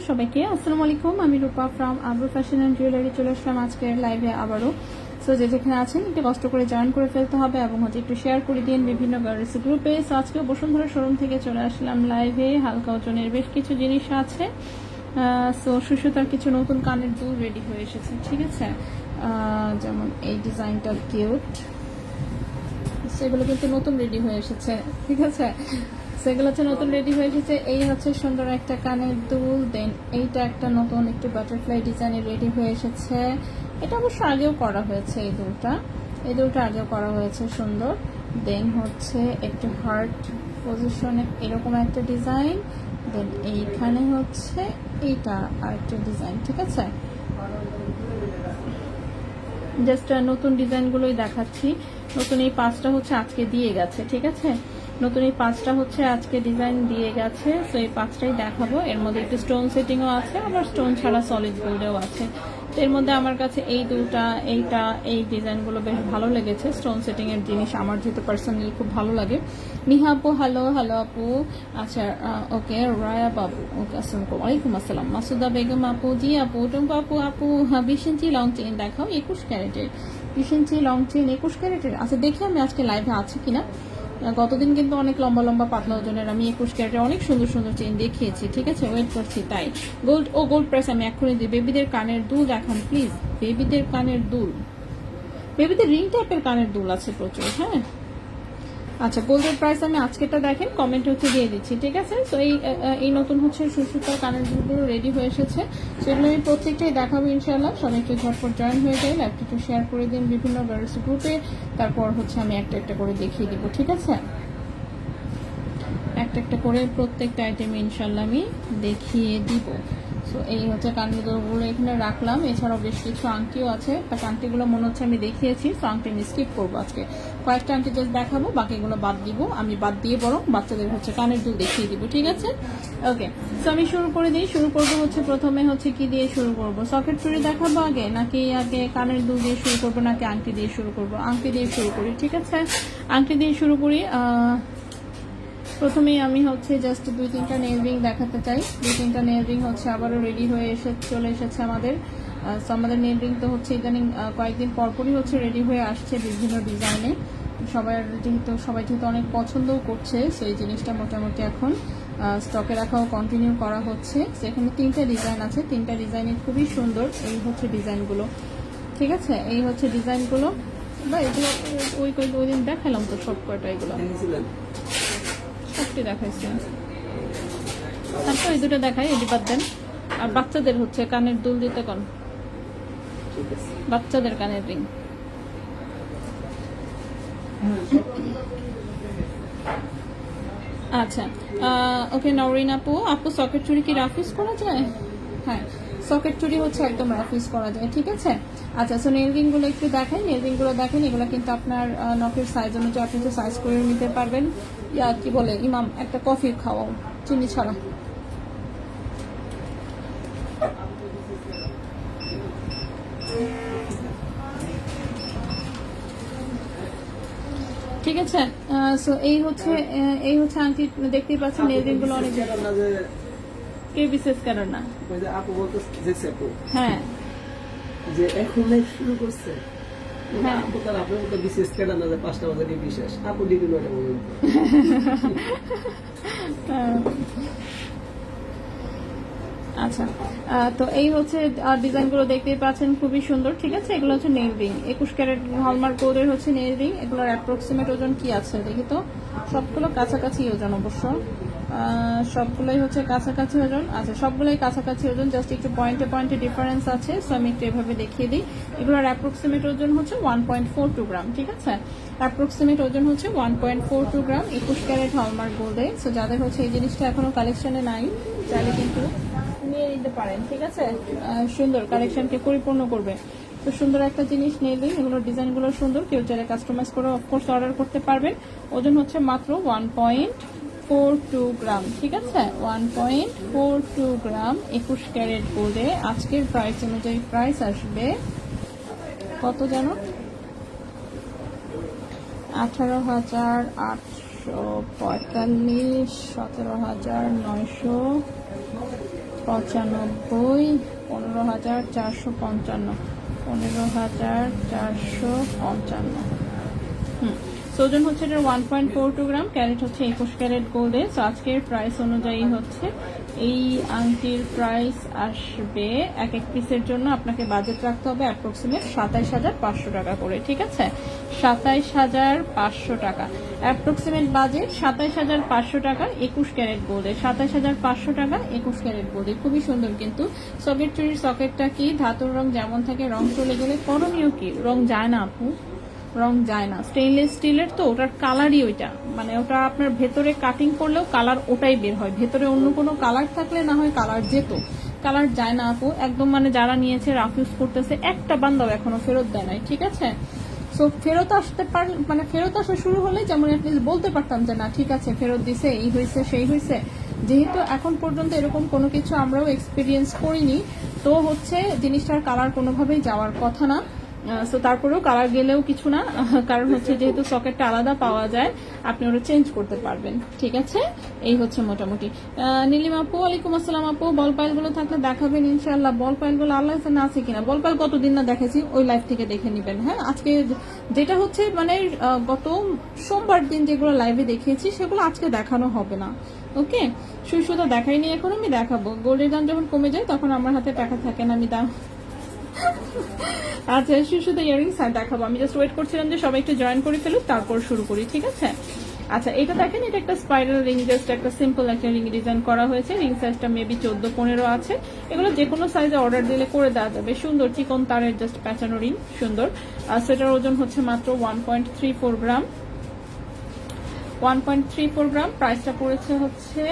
সবাইকে আসসালামু আলাইকুম। আমি Rupa from Abu fashion and jewellery চলে আসলাম আজকের লাইভে আবারও। সো যেখানে আছেন একটু কষ্ট করে জয়েন করে ফেলতে হবে এবং একটু শেয়ার করে দিন বিভিন্ন গার্লস গ্রুপে। সো আজকে বসুন্ধরা শোরুম থেকে চলে আসলাম লাইভে। হালকা ওজনের বেশ কিছু জিনিস আছে। সো সুসুতার কিছু নতুন কানের দুল রেডি হয়ে এসেছে, ঠিক আছে। যেমন এই ডিজাইনটা কিউট, সেগুলো কিন্তু নতুন রেডি হয়ে এসেছে, ঠিক আছে। সেগুলো হচ্ছে নতুন রেডি হয়ে এসেছে। এই হচ্ছে সুন্দর একটা কানের দুল। দেন এইটা একটা নতুন একটু বাটারফ্লাই ডিজাইনে রেডি হয়ে এসেছে। এটা অবশ্য আগেও করা হয়েছে, এই দুলটা আগেও করা হয়েছে, সুন্দর। দেন হচ্ছে একটু হার্ট পজিশনে এরকম একটা ডিজাইন। দেন এইখানে হচ্ছে এইটা আর একটা ডিজাইন, ঠিক আছে। জাস্ট নতুন ডিজাইনগুলোই দেখাচ্ছি। নতুন এই 5টা হচ্ছে আজকে দিয়ে গেছে, ঠিক আছে। নতুন এই 5টা হচ্ছে আজকে ডিজাইন দিয়ে গেছে। সো এই 5টাই দেখাবো। এর মধ্যে একটু স্টোন সেটিংও আছে, আবার স্টোন ছাড়া সলিড গোল্ডেও আছে। তো এর মধ্যে আমার কাছে এই দুটা এই ডিজাইনগুলো বেশ ভালো লেগেছে। স্টোন সেটিং এর জিনিস আমার যেহেতু পার্সোনালি খুব ভালো লাগে। নিহা আপু হ্যালো আপু। আচ্ছা ওকে, রায়া বাবু ওকে, আসসালামু আলাইকুম। আসসালাম মাসুদা বেগম আপু, জি আপু। টুম্পা আপু 20 ইঞ্চি লং চেইন দেখাও, 21 ক্যারেটের। 20 ইঞ্চি লং চেইন 21 ক্যারেটের। আচ্ছা দেখি আমি আজকে লাইভে আছে কিনা। গতদিন কিন্তু অনেক লম্বা পাতলা ওজনের আমি 21 ক্যারেটের অনেক সুন্দর চেইন দেখিয়েছি, ঠিক আছে। ওয়েট করছি। তাই গোল্ড প্রাইস আমি এক্ষুনি দিই। বেবিদের কানের দুল দেখান প্লিজ। বেবিদের কানের দুল, বেবিদের রিং টাইপের কানের দুল আছে প্রচুর, হ্যাঁ। আচ্ছা গোল্ডের প্রাইস আমি আজকেটা দেখেন কমেন্ট হচ্ছে দিয়ে দিচ্ছি, ঠিক আছে। তো এই নতুন হচ্ছে সুসুতার কানের দুলগুলো রেডি হয়ে এসেছে। সেগুলো আমি প্রত্যেকটাই দেখাবো ইনশাল্লাহ। সবাই একটু ঝটপট জয়েন হয়ে যায়, লাইভটা একটু শেয়ার করে দিন বিভিন্ন গার্লস গ্রুপে। তারপর হচ্ছে আমি একটা করে দেখিয়ে দিব, ঠিক আছে। একটা করে প্রত্যেকটা আইটেম ইনশাল্লাহ আমি দেখিয়ে দিব। সো এই হচ্ছে কানের দুলগুলো এখানে রাখলাম। এছাড়াও বেশ কিছু আংটিও আছে, বাট আংটিগুলো মনে হচ্ছে আমি দেখিয়েছি। সো আংটি আমি স্কিপ করবো আজকে। কয়েকটা আংটি জাস্ট দেখাবো, বাকিগুলো বাদ দিব। আমি বাদ দিয়ে বরং বাচ্চাদের হচ্ছে কানের দুল দেখিয়ে দিব, ঠিক আছে। ওকে, সো আমি শুরু করে দিই। শুরু করবো হচ্ছে প্রথমে হচ্ছে কি দিয়ে শুরু করব, সকেট চুড়ি দেখাবো আগে, নাকি আগে কানের দুল দিয়ে শুরু করবো, নাকি আংটি দিয়ে শুরু করবো। আংটি দিয়ে শুরু করি, ঠিক আছে। আংটি দিয়ে শুরু করি। প্রথমেই আমি হচ্ছে জাস্ট 2-3টা নেল রিং দেখাতে চাই। 2-3টা নেল রিং হচ্ছে আবারও রেডি হয়ে চলে এসেছে আমাদের। সো আমাদের নেল রিং তো হচ্ছে ইদানিং কয়েকদিন পরপরই হচ্ছে রেডি হয়ে আসছে বিভিন্ন ডিজাইনে। সবাই যেহেতু অনেক পছন্দও করছে, সো এই জিনিসটা মোটামুটি এখন স্টকে রাখাও কন্টিনিউ করা হচ্ছে। সেখানে 3টা ডিজাইন আছে, 3টা ডিজাইনের খুবই সুন্দর। এই হচ্ছে ডিজাইনগুলো, ঠিক আছে। এই হচ্ছে ডিজাইনগুলো বা এগুলো ওই দিন দেখালাম তো সব কয়টা, এগুলো সবটি দেখাইছে। তারপর এই দুটো দেখাই, এটি বাদ দেন। আর বাচ্চাদের হচ্ছে কানের দুল দিতে কোন, বাচ্চাদের কানের রিং। আচ্ছা ওকে, নওরিন আপু সকেট চুড়ি কি রাফ ইউজ করা যায়? হ্যাঁ, সকেট চুড়ি হচ্ছে একদম রাফ ইউজ করা যায়, ঠিক আছে। আচ্ছা, সো নেল রিং গুলো একটু দেখাই। নেল রিং গুলো দেখেন, এগুলো কিন্তু আপনার নখের সাইজ অনুযায়ী আপনি তো সাইজ করে নিতে পারবেন। কি বলে ইমাম, একটা কফি খাওয়াও চিনি ছাড়া। ঠিক আছে। সো এই হচ্ছে আংটি দেখতেই পাচ্ছেন। নেল রিং গুলো অনেক কে বিশেষ কারণ না, হ্যাঁ যে এখন শুরু করছে। হ্যাঁ, আপু তার আপনার মতো বিশেষ কেনা না যে 5টা বাজারে বিশেষ আপু ডিগ্রি নয়টা বলুন। আচ্ছা, তো এই হচ্ছে ডিজাইনগুলো দেখতেই পাচ্ছেন, খুবই সুন্দর, ঠিক আছে। এগুলো হচ্ছে নেল রিং, 21 ক্যারেট হলমার্ক গোল্ডের হচ্ছে নেল রিং। এগুলোর অ্যাপ্রক্সিমেট ওজন কি আছে দেখি তো। সবগুলো কাছাকাছি ওজন, অবশ্য সবগুলোই হচ্ছে কাছাকাছি ওজন। আচ্ছা, সবগুলোই কাছাকাছি ওজন, জাস্ট একটু পয়েন্টে ডিফারেন্স আছে। সো আমি একটু এভাবে দেখিয়ে দিই। এগুলোর অ্যাপ্রক্সিমেট ওজন হচ্ছে 1.42 গ্রাম, ঠিক আছে। অ্যাপ্রক্সিমেট ওজন হচ্ছে 1.42 গ্রাম, 21 ক্যারেট হলমার্ক গোল্ডে। সো যাদের হচ্ছে এই জিনিসটা এখনো কালেকশনে নাই, চাইলে কিন্তু নিয়ে নিতে পারেন, ঠিক আছে। সুন্দর কালেকশনকে পরিপূর্ণ করবে। তো সুন্দর একটা জিনিস নেই, এগুলোর ডিজাইনগুলো সুন্দর। কেউ চাইলে কাস্টমাইজ করে অফকোর্স অর্ডার করতে পারবেন। ওজন হচ্ছে মাত্র 1.42 গ্রাম, ঠিক আছে। 1.42 গ্রাম 21 ক্যারেট গোল্ডে। আজকের প্রাইস অনুযায়ী প্রাইস আসবে কত জানো? 18,845, 17,900, 95, 15,455, 15,455। ওজন হচ্ছে এটা 1.42 গ্রাম, ক্যারেট হচ্ছে 21 ক্যারেট গোল্ডে। তো আজকের প্রাইস অনুযায়ী হচ্ছে এই আংটির প্রাইস আসবে এক এক পিসের জন্য আপনাকে বাজেট রাখতে হবে অ্যাপ্রক্সিমেট 27,500 টাকা করে, ঠিক আছে? 27,500 টাকা অ্যাপ্রক্সিমেট বাজেট, 27,500 টাকা 21 ক্যারেট গোল্ডে, 27,500 টাকা 21 ক্যারেট গোল্ডে। খুবই সুন্দর কিন্তু। সকেট চুরির সকেটটা কি ধাতুর রং যেমন থাকে, রং চলে গেলে করণীয় কি? রং যায় না আপু, রং যায় না। স্টেইনলেস স্টিলের তো ওটার কালারই ওইটা, মানে ওটা আপনার ভেতরে কাটিং করলেও কালার ওটাই বের হয়, ভেতরে অন্য কোনো কালার থাকলে না হয় কালার যেত, কালার যায় না আপু একদম। মানে যারা নিয়েছে রাফ ইউজ করতেছে একটা বান্দাও এখনো ফেরত দেয় নাই, ঠিক আছে? সো ফেরত আসতে পার, মানে ফেরত আসা শুরু হলে যেমন অ্যাটলিস্ট বলতে পারতাম যে না ঠিক আছে ফেরত দিছে, এই হয়েছে সেই হয়েছে। যেহেতু এখন পর্যন্ত এরকম কোনো কিছু আমরাও এক্সপিরিয়েন্স করিনি, তো হচ্ছে জিনিসটার কালার কোনোভাবেই যাওয়ার কথা না। সো তারপরেও কালার গেলেও কিছু না, কারণ হচ্ছে যেহেতু সকেটটা আলাদা পাওয়া যায়, আপনি ওটা চেঞ্জ করতে পারবেন, ঠিক আছে? এই হচ্ছে মোটামুটি। নীলিমা আপু, ওয়ালাইকুম আসসালাম আপু। বল পাইলগুলো থাকলে দেখাবেন ইনশাল্লাহ। বল পাইলগুলো আল্লাহ জানে আছে কিনা, বল পাইল কতদিন না দেখেছি, ওই লাইভ থেকে দেখে নিবেন। হ্যাঁ, আজকে যেটা হচ্ছে মানে গত সোমবার দিন যেগুলো লাইভে দেখিয়েছি সেগুলো আজকে দেখানো হবে না, ওকে? সুই সুতা দেখাইনি এখন, আমি দেখাবো। গোল্ডের দাম যখন কমে যায় তখন আমার হাতে টাকা থাকে না, আমি দাম আচ্ছা শুধু ইয়ারিংস দেখাবো। আমি জাস্ট ওয়েট করছিলাম যে সবাই একটু জয়েন করে ফেলুক, তারপর শুরু করি, ঠিক আছে? আচ্ছা এটা দেখেন, এটা একটা স্পাইরাল রিং, জাস্ট একটা সিম্পল একটা রিং ডিজাইন করা হয়েছে। রিং সাইজটা মেবি 14-15 আছে। এগুলো যে কোনো সাইজে অর্ডার দিলে করে দেওয়া যাবে। সুন্দর চিকন তারের জাস্ট প্যাঁচানো রিং, সুন্দর। আর সেটার ওজন হচ্ছে মাত্র 1.34 গ্রাম, 1.34 গ্রাম। প্রাইসটা পড়েছে হচ্ছে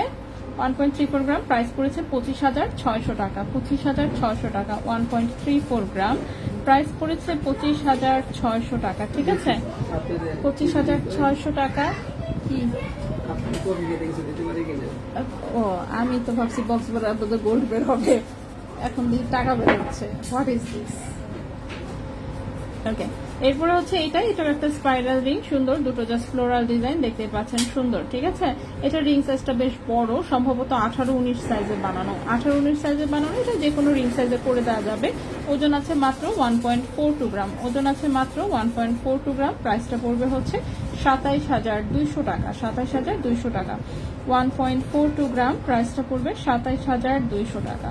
1.34 গ্রাম, প্রাইস পড়েছে 25,600 টাকা, 25,600 টাকা। 1.34 গ্রাম, প্রাইস পড়েছে 25,600 টাকা, ঠিক আছে? 25,600 টাকা। কি ও, আমি তো ভাবছি বক্স বের গোল্ড বের হবে, এখন টাকা বের হচ্ছে। What is this? ওকে, এরপরে হচ্ছে এটার একটা স্পাইরাল রিং, সুন্দর দুটো জাস্ট ফ্লোরাল ডিজাইন দেখতে পাচ্ছেন, সুন্দর, ঠিক আছে? এটা রিং সাইজটা বেশ বড়, সম্ভবত 18-19 সাইজে বানানো, 18-19 সাইজে বানানো। এটা যে কোনো রিং সাইজে করে দেওয়া যাবে। ওজন আছে মাত্র 1.42 গ্রাম, ওজন আছে মাত্র 1.42 গ্রাম। প্রাইসটা পড়বে হচ্ছে 27,200 টাকা, 27,200 টাকা। 1.42 গ্রাম, প্রাইসটা পড়বে 27,200 টাকা,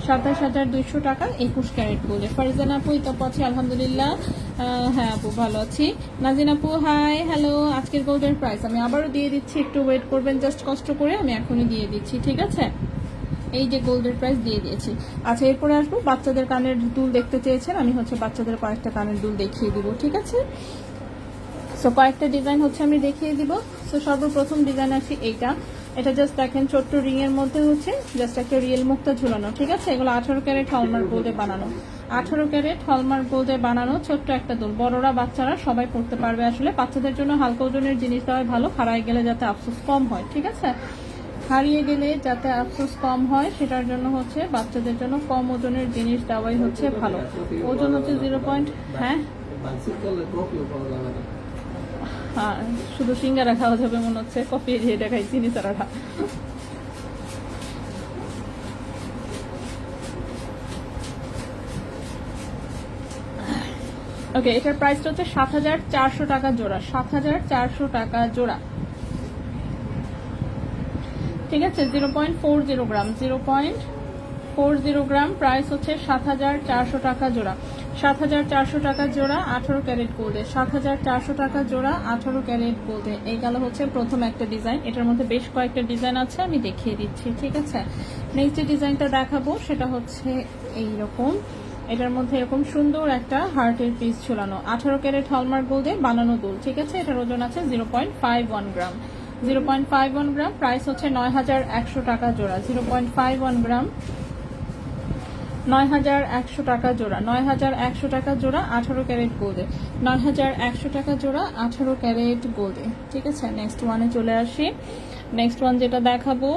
27,200 টাকা। 21 ক্যারেট গোল্ডে। ফারজানা আপু তো পছে আলহামদুলিল্লাহ, হ্যাঁ আপু ভালো আছি। নাজিন আপু হাই, হ্যালো। আজকের গোল্ডের প্রাইস আমি আবারও দিয়ে দিচ্ছি, একটু ওয়েট করবেন জাস্ট কষ্ট করে, আমি এখনই দিয়ে দিচ্ছি, ঠিক আছে? এই যে গোল্ডের প্রাইস দিয়ে দিয়েছি। আচ্ছা এরপরে আসবো, বাচ্চাদের কানের দুল দেখতে চেয়েছেন, আমি হচ্ছে বাচ্চাদের কয়েকটা কানের দুল দেখিয়ে দিব, ঠিক আছে? সো কয়েকটা ডিজাইন হচ্ছে আমি দেখিয়ে দিব। সো সর্বপ্রথম ডিজাইন আছে এইটা, এটা জাস্ট দেখেন ছোট্ট রিং এর মধ্যে হচ্ছে জাস্ট একটা রিয়েল মুক্তা ঝুলানো, ঠিক আছে? এগুলো 18 ক্যারেট হলমার্ক গোল্ডে বানানো, 18 ক্যারেট হলমার্ক গোল্ডে বানানো ছোট্ট একটা দুল। বড়রা বাচ্চারা সবাই পড়তে পারবে। আসলে বাচ্চাদের জন্য হালকা ওজনের জিনিস দেওয়াই ভালো, হারাই গেলে যাতে আফসোস কম হয়, ঠিক আছে? হারিয়ে গেলে যাতে আফসোস কম হয় সেটার জন্য হচ্ছে বাচ্চাদের জন্য কম ওজনের জিনিস দেওয়াই হচ্ছে ভালো। ওজন হচ্ছে 0. হ্যাঁ হ্যাঁ, শুধু সিঙ্গারা খাওয়া যাবে মনে হচ্ছে, কফি এটা খাই, চিনি ছাড়াটা। ওকে, এটার প্রাইসটা হচ্ছে 7,400 টাকা জোড়া, 7,400 টাকা জোড়া, ঠিক আছে? 0.40 গ্রাম, 0.40 গ্রাম। প্রাইস হচ্ছে 7,400 টাকা জোড়া, 7,400 টাকা জোড়া। 18 ক্যারেট গোল্ডে, 7,400 টাকা জোড়া, 18 ক্যারেট গোল্ডে। এই গেল হচ্ছে প্রথম একটা ডিজাইন। এটার মধ্যে বেশ কয়েকটা ডিজাইন আছে, আমি দেখিয়ে দিচ্ছি, ঠিক আছে? নেক্সট যে ডিজাইনটা দেখাবো সেটা হচ্ছে এইরকম, এটার মধ্যে এরকম সুন্দর একটা হার্টের পিস ঝুলানো, 18 ক্যারেট হলমার্ক গোল্ডে বানানো দুল, ঠিক আছে? এটার ওজন আছে 0.51 গ্রাম, 0.51 গ্রাম। প্রাইস হচ্ছে 9,100 টাকা জোড়া, 0.51 গ্রাম, 9,100 টাকা জোড়া, 9,100 টাকা জোড়া। 18 ক্যারেট গোল্ডে, 9,100 টাকা জোড়া, 18 ক্যারেট গোল্ডে, ঠিক আছে? নেক্সট ওয়ানে চলে আসি। নেক্সট ওয়ান যেটা দেখাবো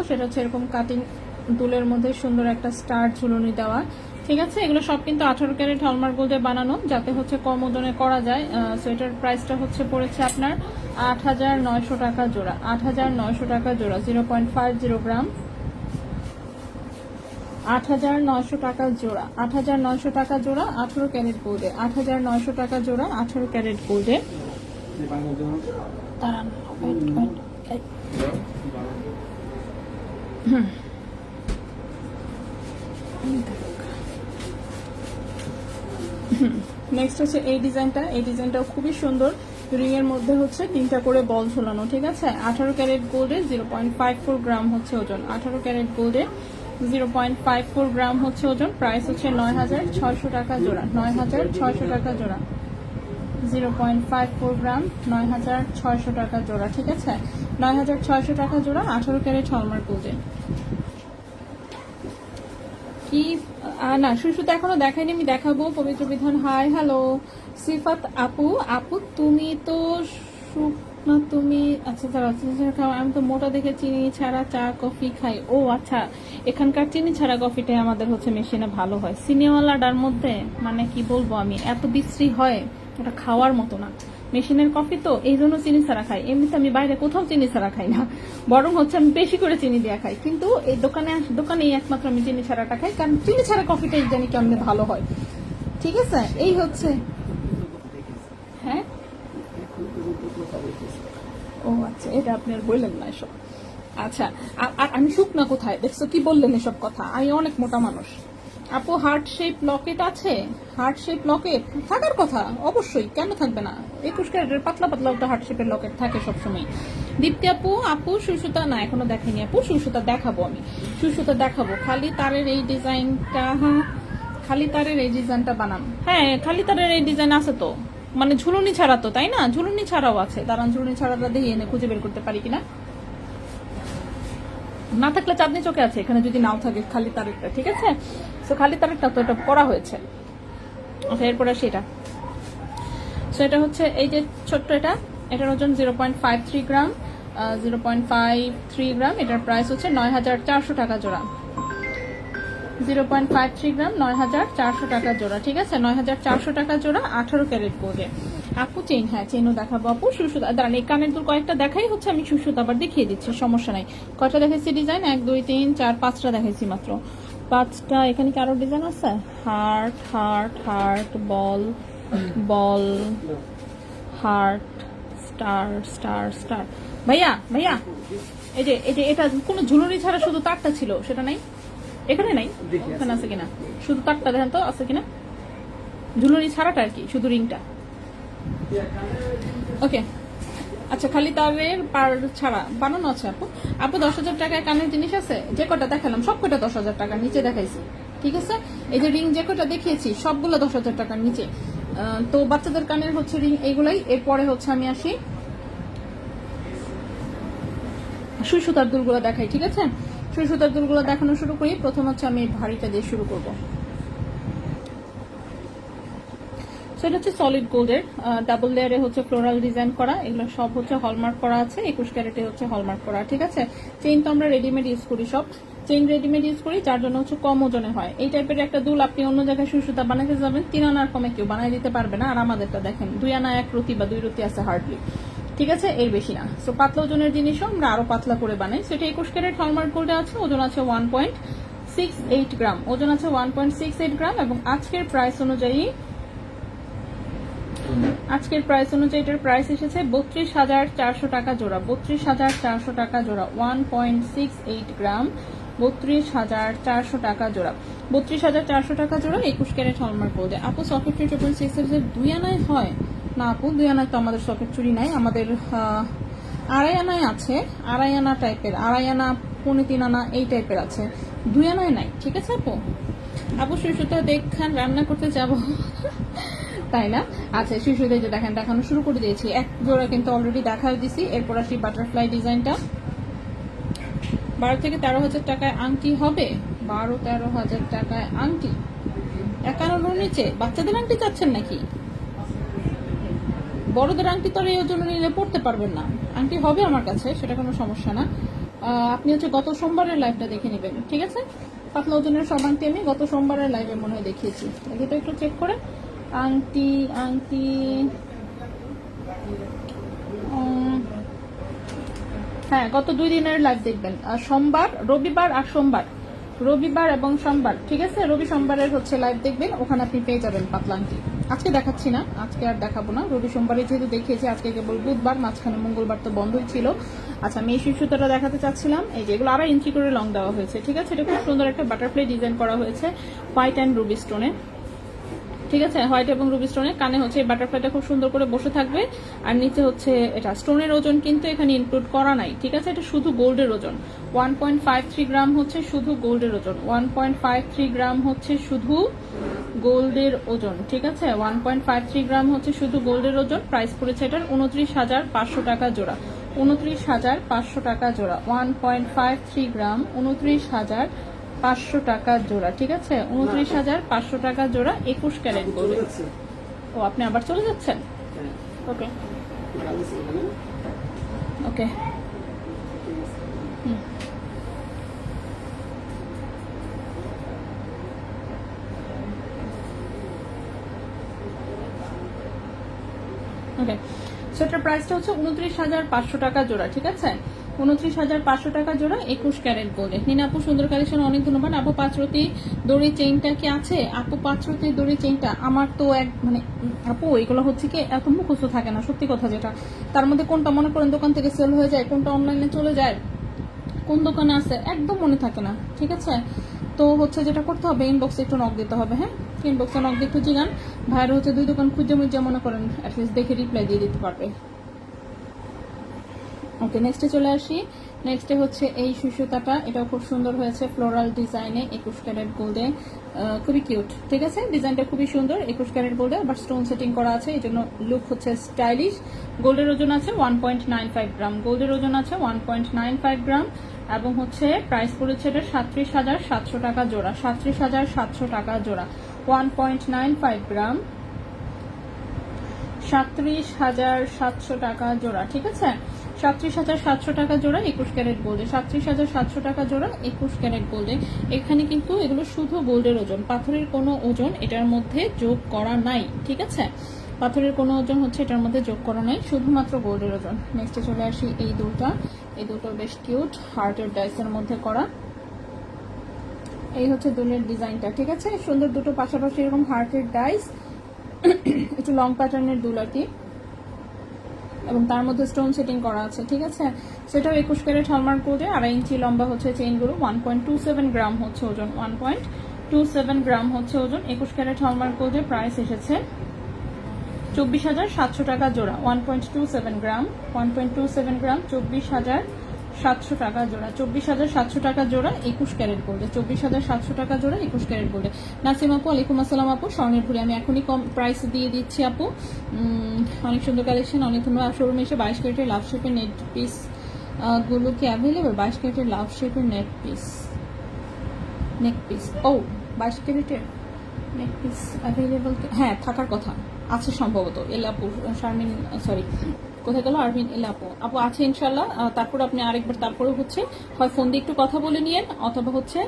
সেটা হচ্ছে এরকম কাটিং দুলের মধ্যে সুন্দর একটা স্টার ঝুলনি দেওয়া, ঠিক আছে, এগুলো সব কিন্তু 18 ক্যারেট হলমার্ক গোল্ডে বানানো, যাতে হচ্ছে কম ওজনে করা যায়। সোয়েটার প্রাইসটা হচ্ছে পড়েছে আপনার 8,900 টাকা জোড়া, 8,900 টাকা জোড়া, 0.50 গ্রাম, 8,900 টাকা জোড়া, 8,900 টাকা জোড়া 18 ক্যারেট গোল্ডে, 8,900 টাকা জোড়া 18 ক্যারেট গোল্ডে। দাঁড়ান, wait. নেক্সট হচ্ছে এই ডিজাইনটা, এই ডিজাইনটাও খুবই সুন্দর। রিং এর মধ্যে হচ্ছে 3টা করে বল ঝুলানো, ঠিক আছে। 18 ক্যারেট গোল্ডে 0.54 গ্রাম হচ্ছে ওজন, 18 ক্যারেট গোল্ডে 0.54 গ্রাম হচ্ছে ওজন। প্রাইস হচ্ছে 9,600 টাকা জোড়া, 9,600 টাকা জোড়া, 0.54 গ্রাম, 9,600 টাকা জোড়া, ঠিক আছে। 9,600 টাকা জোড়া 18 ক্যারেট হলমার্ক গোল্ডে। কি না সুসুতা এখনো দেখাইনি, আমি দেখাবো। পবিত্র বিধান, হাই হ্যালো। সিফাত আপু, আপু তুমি তো না তুমি, আচ্ছা খাও, আমি তো মোটা দেখে চিনি ছাড়া চা কফি খাই। ও আচ্ছা, এখানকার চিনি ছাড়া কফিটাই আমাদের হচ্ছে মেশিনে ভালো হয়। সিনেওয়ালাটার মধ্যে মানে কি বলবো আমি, এত বিশ্রী হয়, ওটা খাওয়ার মতো না। মেশিনের কফি তো এই জন্য চিনি ছাড়া খাই, এমনিতে আমি বাইরে কোথাও চিনি ছাড়া খাই না, বরং হচ্ছে আমি বেশি করে চিনি দিয়ে খাই। কিন্তু এই দোকানেই একমাত্র আমি চিনি ছাড়াটা খাই, কারণ চিনি ছাড়া কফিটাই জানি কেমন ভালো হয়। ঠিক আছে, এই হচ্ছে। হ্যাঁ, ও আচ্ছা, এটা আপনি আর বললেন না এসব। আচ্ছা, আর আমি শুকনা কোথায় দেখছো, কি বললেন এসব কথা? আমি অনেক মোটা মানুষ। আপু হার্ট শেপ লকেট আছে? হার্ট শেপ লকেট থাকার কথা অবশ্যই, কেন থাকবে না? 21 ক্যারেটের পাতলা পাতলা একটা হার্ট শেপের লকেট থাকে সবসময়। দীপ্তি আপু, আপু সুসুতা না এখনো দেখাইনি আপু, সুসুতা দেখাবো আমি, সুসুতা দেখাবো। খালি তারের এই ডিজাইনটা, হ্যাঁ খালি তারের এই ডিজাইনটা বানান। হ্যাঁ খালি তারের এই ডিজাইন আছে তো, মানে ঝুলুনি ছাড়া তো, তাই না? ঝুলুনি ছাড়াও আছে, দাঁড়ান ঝুলুনি ছাড়াটা দিয়ে এনে খুঁজে বের করতে পারি কিনা। না থাকলে চাঁদনি চোখে আছে, এখানে যদি নাও থাকে খালি তারেরটা, ঠিক আছে। তো খালি তারেরটা তো এটা করা হয়েছে। আচ্ছা, এরপরে সেটা, সো এটা হচ্ছে এই যে ছোট্ট, এটার ওজন 0.53 গ্রাম, 0.53 গ্রাম। এটার প্রাইস হচ্ছে 9,400 টাকা জোড়া, 0.53 গ্রাম, 9,400 টাকা জোড়া, ঠিক আছে। 9,400 টাকা জোড়া 18 ক্যারেট গোল্ডে। আপু চেইন, হ্যাঁ চেইনও দেখাবো আপু। সুসুতা দাঁড়ান, এই কানের দুল কয়েকটা দেখাই হচ্ছে, আমি সুসুতা আবার দেখিয়ে দিচ্ছি, সমস্যা নাই। কয়টা দেখাইছি ডিজাইন? 1 2 3 4 5টা দেখাইছি মাত্র, 5টা। এখানে কি আরো ডিজাইন আছে? হার্ট, হার্ট, হার্ট, বল, বল, হার্ট, স্টার, স্টার, স্টার। ভাইয়া ভাইয়া, এই যে এটা কোনো ঝুলুনি ছাড়া শুধু তারটা ছিল, সেটা নাই এখানে? নাই, এখানে আছে কিনা? শুধু তারটা দেখেন তো আছে কিনা, ঝুলুনি ছাড়াটা আর কি, শুধু রিংটা। ওকে, আচ্ছা, খালি তারের পার ছাড়া বানানো আছে আপু। আপু 10,000 টাকায় কানের জিনিস আছে? যে কটা দেখালাম সব কটা 10,000 টাকার নিচে দেখাইছি, ঠিক আছে। এই যে রিং যে কটা দেখিয়েছি সবগুলো 10,000 টাকার নিচে। তো বাচ্চাদের কানের হচ্ছে রিং এইগুলাই। এরপরে হচ্ছে আমি আসি সুই সুতার দুলগুলো দেখাই, ঠিক আছে। সুই সুতার দুলগুলো দেখানো শুরু করি। প্রথম হচ্ছে আমি ভারীটা দিয়ে শুরু করবো। সেটা হচ্ছে সলিড গোল্ডের, ডাবল লেয়ারে হচ্ছে ফ্লোরাল ডিজাইন করা। এগুলো সব হচ্ছে হলমার্ক করা আছে, 21 ক্যারেটে হচ্ছে হলমার্ক করা, ঠিক আছে। চেইন তো আমরা রেডিমেড ইউজ করি, সব চেইন রেডিমেড ইউজ করি, যার জন্য হচ্ছে কম ওজনে হয়। এই টাইপের একটা দুল আপনি অন্য জায়গায় সুসুতা বানাতে যাবেন 3 আনার কমে কেউ বানাই দিতে পারবে না। আর আমাদেরটা দেখেন 2 আনা 1 রতি বা 2 রতি আছে হার্ডলি, ঠিক আছে, এর বেশি না। সো পাতলা ওজনের জিনিসও আমরা আরো পাতলা করে বানাই। সেটা 21 ক্যারেট হলমার্ক গোল্ডে আছে, ওজন আছে 1.68 গ্রাম, ওজন আছে 1.68 গ্রাম। এবং আজকের প্রাইস অনুযায়ী এটার প্রাইস এসেছে 32,400 টাকা জোড়া, 32,400 টাকা জোড়া, 1.68 গ্রাম, 32,400 টাকা জোড়া, 32,400 টাকা জোড়া 21 ক্যারেট হলমার্ক গোল্ডে। আপু সকেট চুরি 666 2 আনায় হয় না? আপু 2 আনায় তো আমাদের সকেট চুরি নাই, আমাদের 2.5 আনায় আছে, 2.5 আনা টাইপের, 2.5 আনা 3.5 আনা এই টাইপের আছে, 2 আনায় নাই, ঠিক আছে আপু। আপু শিশুটা দেখেন রান্না করতে যাব তাই না? আচ্ছা, শিশুদের যে দেখেন দেখানো শুরু করে দিয়েছি, এক জোড়া কিন্তু অলরেডি দেখা দিছি। এরপর আসি বাটারফ্লাই ডিজাইনটা। 12 থেকে 13,000 টাকায় আংটি হবে, 12-13,000 টাকায় আংটি 51 নিচে। বাচ্চাদের আংটি চাচ্ছেন নাকি? বড়দের আংটি তো এই জন্য নিলে পড়তে পারবেন না, আংটি হবে আমার কাছে, সেটা কোনো সমস্যা না। আপনি হচ্ছে গত সোমবারের লাইভটা দেখে নেবেন, ঠিক আছে। পাতলা ওজনের সব আংটি আমি গত সোমবারের লাইভে মনে হয় দেখিয়েছি। দেখি তো একটু চেক করে। আংটি আংটি হ্যাঁ, গত 2 দিনের লাইভ দেখবেন। সোমবার, রবিবার আর সোমবার, রবিবার এবং সোমবার, ঠিক আছে? রবি সোমবারের হচ্ছে লাইভ দেখবেন, ওখানে আপনি পেয়ে যাবেন পাতলা আংটি। আজকে দেখাচ্ছি না, আজকে আর দেখাবো না। রবি সোমবারে যেহেতু দেখিয়েছি, আজকে কেবল বুধবার, মাঝখানে মঙ্গলবার তো বন্ধই ছিল। আচ্ছা, আমি এই সুতোটা দেখাতে চাচ্ছিলাম। এই যে এগুলো 2.5 ইঞ্চি করে লং দেওয়া হয়েছে, ঠিক আছে? এটা খুব সুন্দর একটা বাটারফ্লাই ডিজাইন করা হয়েছে হোয়াইট অ্যান্ড রুবি স্টোনে, ঠিক আছে? হোয়াইট এবং রুবি স্টোনে কানে হচ্ছে বাটারফ্লাইটা খুব সুন্দর করে বসে থাকবে। আর নিচে হচ্ছে এটা স্টোনের ওজন কিন্তু এখানে ইনক্লুড করা নাই, ঠিক আছে? এটা শুধু গোল্ডের ওজন। 1.53 গ্রাম হচ্ছে শুধু গোল্ডের ওজন। 1.53 গ্রাম হচ্ছে শুধু গোল্ডের ওজন, ঠিক আছে? 1.53 গ্রাম হচ্ছে শুধু গোল্ডের ওজন। প্রাইস পড়েছে এটার 29,500 টাকা জোড়া। 29,500 টাকা জোড়া। 1.53 গ্রাম, 29,500 টাকা জোড়া, ঠিক আছে? 29,500 টাকা জোড়া, 21 ক্যারেট গোল্ড। ও, আপনি আবার চলে যাচ্ছেন? ওকে ওকে। ওকে, সেটার প্রাইসটা হচ্ছে 29,500 টাকা জোড়া, ঠিক আছে? 29,500 টাকা জোড়া, 21 ক্যারেট গোল্ডে। নিন আপু, সুন্দর কালেকশন, অনেক ধন্যবাদ। আপু, 5 রতি দড়ি চেইনটা কি আছে? আপু, 5 রতি দড়ি চেইনটা আমার তো মানে আপু, এগুলো হচ্ছে কি এত মুখস্থ থাকে না, সত্যি কথা যেটা। তার মধ্যে কোনটা মনে করেন দোকান থেকে সেল হয়ে যায়, কোনটা অনলাইনে চলে যায়, কোন দোকানে আছে, একদম মনে থাকে না, ঠিক আছে? তো হচ্ছে যেটা করতে হবে, ইনবক্সে একটু নক দিতে হবে। হ্যাঁ, ইনবক্সে নক দিয়ে একটু জিগান। ভাইয়ের হচ্ছে 2 দোকান খুঁজে মুজে মনে করেন অ্যাটলিস্ট দেখে রিপ্লাই দিয়ে দিতে পারবে। ওকে, নেক্সটে চলে আসি। নেক্সটে হচ্ছে এই সুতাটা, এটাও খুব সুন্দর হয়েছে ফ্লোরাল ডিজাইনে, 21 ক্যারেট গোল্ডে, খুবই কিউট, ঠিক আছে? ডিজাইনটা খুবই সুন্দর, 21 ক্যারেট গোল্ডে, আবার স্টোন সেটিং করা আছে, এই জন্য লুক হচ্ছে স্টাইলিশ। গোল্ডের ওজন আছে 1.95 গ্রাম, গোল্ডের ওজন আছে 1.95 গ্রাম, এবং হচ্ছে প্রাইস পড়েছে এটা 37,700 টাকা জোড়া। 37,700 টাকা জোড়া। 1.95 গ্রাম, 37,700 টাকা জোড়া, ঠিক আছে? 37,700 টাকা জোড়া, 21 ক্যারেট গোল্ডে। 37,700 টাকা জোড়া, 21 ক্যারেট গোল্ডে। এখানে কিন্তু এগুলো শুধু গোল্ডের ওজন, পাথরের কোনো ওজন এটার মধ্যে যোগ করা নাই, ঠিক আছে? পাথরের কোনো ওজন হচ্ছে এটার মধ্যে যোগ করা নাই, শুধুমাত্র গোল্ডের ওজন। নেক্সটে চলে আসি এই দুটা, এই দুটো বেশ কিউট, হার্টের ডাইসের মধ্যে করা। এই হচ্ছে দুলের ডিজাইনটা, ঠিক আছে? সুন্দর দুটো পাশাপাশি এরকম হার্টের ডাইস, একটু লং প্যাটার্নের দুলাটি, এবং তার মধ্যে স্টোন সেটিং করা আছে, ঠিক আছে? সেটাও 21 ক্যারেট হলমার্ক গোল্ডে, 2.5 ইঞ্চি লম্বা হচ্ছে চেইনগুলো, 1.27 গ্রাম হচ্ছে ওজন, 1.27 গ্রাম হচ্ছে ওজন, 21 ক্যারেট হলমার্ক গোল্ডে। প্রাইস এসেছে 24,700 টাকা জোড়া। 1.27 গ্রাম, 1.27 গ্রাম, 24,700 টাকা জোড়া। 24,700 টাকা জোড়া, 21 ক্যারেট গোল্ডে। 24,700 টাকা জোড়া, 21 ক্যারেট গোল্ডে। নাসিম আপু, ওয়ালাইকুম আসসালাম আপু। স্বর্ণের ঘুরে আমি এখনই কম প্রাইস দিয়ে দিচ্ছি আপু। অনেক সুন্দর কালেকশন, অনেক ধন্যবাদ। শোরুমে এসে 22 ক্যারেটের লাভ শেপের নেট পিস গুলো কি অ্যাভেলেবল? 22 ক্যারেটের লাভ শেপের নেক পিস, ও 22 ক্যারেটের নেক পিস অ্যাভেলেবল? হ্যাঁ, থাকার কথা আছে সম্ভবত। এলাপু শারমিন, সরি কোথায় গেল আরবিন, এলাপু আপু আছে ইনশাল্লাহ। তারপর আপনি আরেকবার তারপরে হচ্ছে হয় ফোন দিয়ে একটু কথা বলে নিয়েন, অথবা হচ্ছে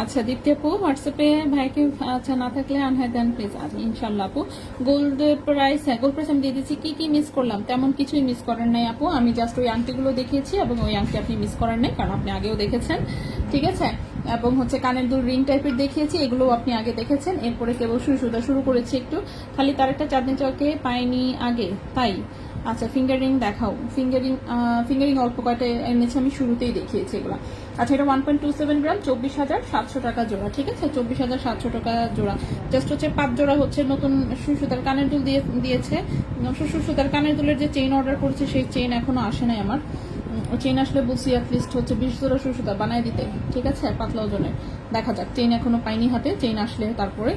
আচ্ছা দীপ্তি আপু হোয়াটসঅ্যাপে ভাইকে আচ্ছা না থাকলে আনহাই দেন প্লিজ। ইনশাল্লাহ আপু। গোল্ড প্রাইস, হ্যাঁ গোল্ড প্রাইস আমি দিয়ে দিচ্ছি। কি কি মিস করলাম? তেমন কিছুই মিস করেন নাই আপু, আমি জাস্ট ওই আংটিগুলো দেখিয়েছি, এবং ওই আংটি আপনি মিস করেন নাই, কারণ আপনি আগেও দেখেছেন, ঠিক আছে? এবং হচ্ছে কানের দুল রিং টাইপের দেখিয়েছি, এগুলো আপনি আগে দেখেছেন। এরপরে কেবল সুতা শুরু করেছি একটু, খালি তার একটা চাঁদনি চকে পাইনি আগে, তাই। আচ্ছা, ফিঙ্গারিং দেখাও। ফিঙ্গারিং অল্প কয়টা এনেছি, আমি শুরুতেই দেখিয়েছি এগুলো। আচ্ছা, এটা 1.27 গ্রাম, 24,700 টাকা জোড়া, ঠিক আছে? 24,700 টাকা জোড়া। জাস্ট হচ্ছে 5 জোড়া হচ্ছে নতুন সুতার কানের দুল দিয়েছে। সুতার কানের দুলের যে চেইন অর্ডার করেছে, সেই চেইন এখনো আসে নাই আমার। চেইন আসলে বলছি অ্যাটলিস্ট হচ্ছে 20 জোড়া সুতা বানায় দিতে, ঠিক আছে? পাতলা ওজনের। দেখা যাক, চেইন এখনো পাইনি হাতে, চেইন আসলে তারপরে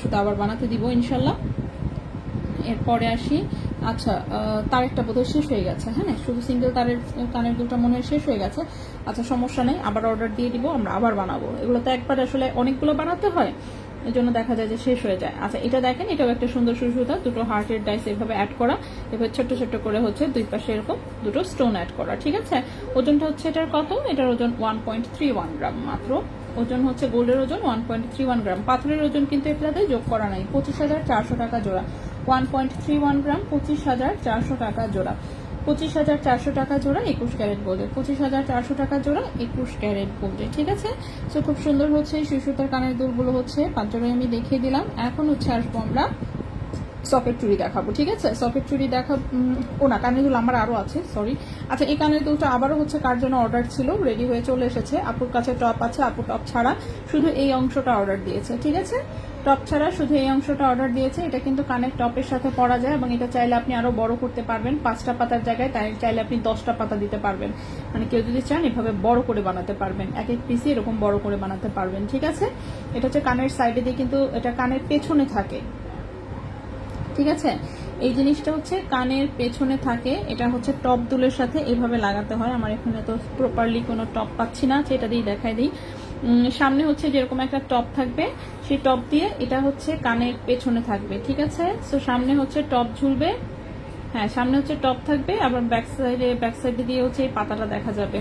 সুতা আবার বানাতে দিব ইনশাল্লাহ। এরপরে আসি, আচ্ছা তার একটা বোধহয় শেষ হয়ে গেছে, হ্যাঁ শুধু সিঙ্গেল তারের কানের দুলটা মনে হয় শেষ হয়ে গেছে। আচ্ছা, সমস্যা নেই, আবার অর্ডার দিয়ে দিব, আমরা আবার বানাবো। এগুলো তো একবার আসলে অনেকগুলো বানাতে হয়, এই জন্য দেখা যায় যে শেষ হয়ে যায়। আচ্ছা এটা দেখেন, এটাও একটা সুন্দর সুতা, দুটো হার্টের ডাইস এভাবে অ্যাড করা, এবার ছোট্ট ছোট্ট করে হচ্ছে দুই পাশে এরকম দুটো স্টোন অ্যাড করা, ঠিক আছে। ওজনটা হচ্ছে এটার কত, এটার ওজন 1.31 গ্রাম মাত্র। ওজন হচ্ছে গোল্ডের ওজন 1.31 গ্রাম। পাথরের ওজন কিন্তু এটাতে যোগ করা নাই। 25,400 টাকা জোড়া। 1.31 গ্রাম, 25,400 টাকা জোড়া। 25,400 টাকা জোড়া 21 ক্যারেট গোল্ডে। 25,400 টাকা জোড়া 21 ক্যারেট গোল্ডে, ঠিক আছে। তো খুব সুন্দর হচ্ছে এই সুতার কানের দুলগুলো হচ্ছে 5 জোড়ায় আমি দেখিয়ে দিলাম। এখন হচ্ছে আসবো আমরা সকেট চুড়ি দেখাবো, ঠিক আছে। সকেট চুড়ি ও না, কানের দুল আমার আরো আছে, সরি। আচ্ছা এই কানের দুলটা আবারও হচ্ছে কার জন্য অর্ডার ছিল, রেডি হয়ে চলে এসেছে। আপুর কাছে টপ আছে, আপু টপ ছাড়া শুধু এই অংশটা অর্ডার দিয়েছে, ঠিক আছে। টপ ছাড়া শুধু এই অংশটা অর্ডার দিয়েছে। এটা কিন্তু কানের টপের সাথে পরা যায় এবং এটা চাইলে আপনি আরো বড় করতে পারবেন। 5টা পাতার জায়গায় তাই চাইলে আপনি 10টা পাতা দিতে পারবেন। মানে কেউ যদি চান এভাবে বড় করে বানাতে পারবেন, এক এক পিসে এরকম বড় করে বানাতে পারবেন, ঠিক আছে। এটা হচ্ছে কানের সাইডে দিয়ে, কিন্তু এটা কানের পেছনে থাকে, ঠিক আছে। এই জিনিসটা হচ্ছে কানের পেছনে থাকে। এটা হচ্ছে টপ দুলের সাথে এইভাবে লাগাতে হয়। আমার এখানে তো প্রপারলি কোনো টপ পাচ্ছি না, সেটা দিয়ে দেখাই দিই। সামনে হচ্ছে যেরকম একটা টপ থাকবে, সেই টপ দিয়ে এটা হচ্ছে কানের পেছনে থাকবে, ঠিক আছে। তো সামনে হচ্ছে টপ ঝুলবে, হ্যাঁ সামনে হচ্ছে টপ থাকবে, আবার ব্যাক সাইডে দিয়ে হচ্ছে এই পাতাটা দেখা যাবে।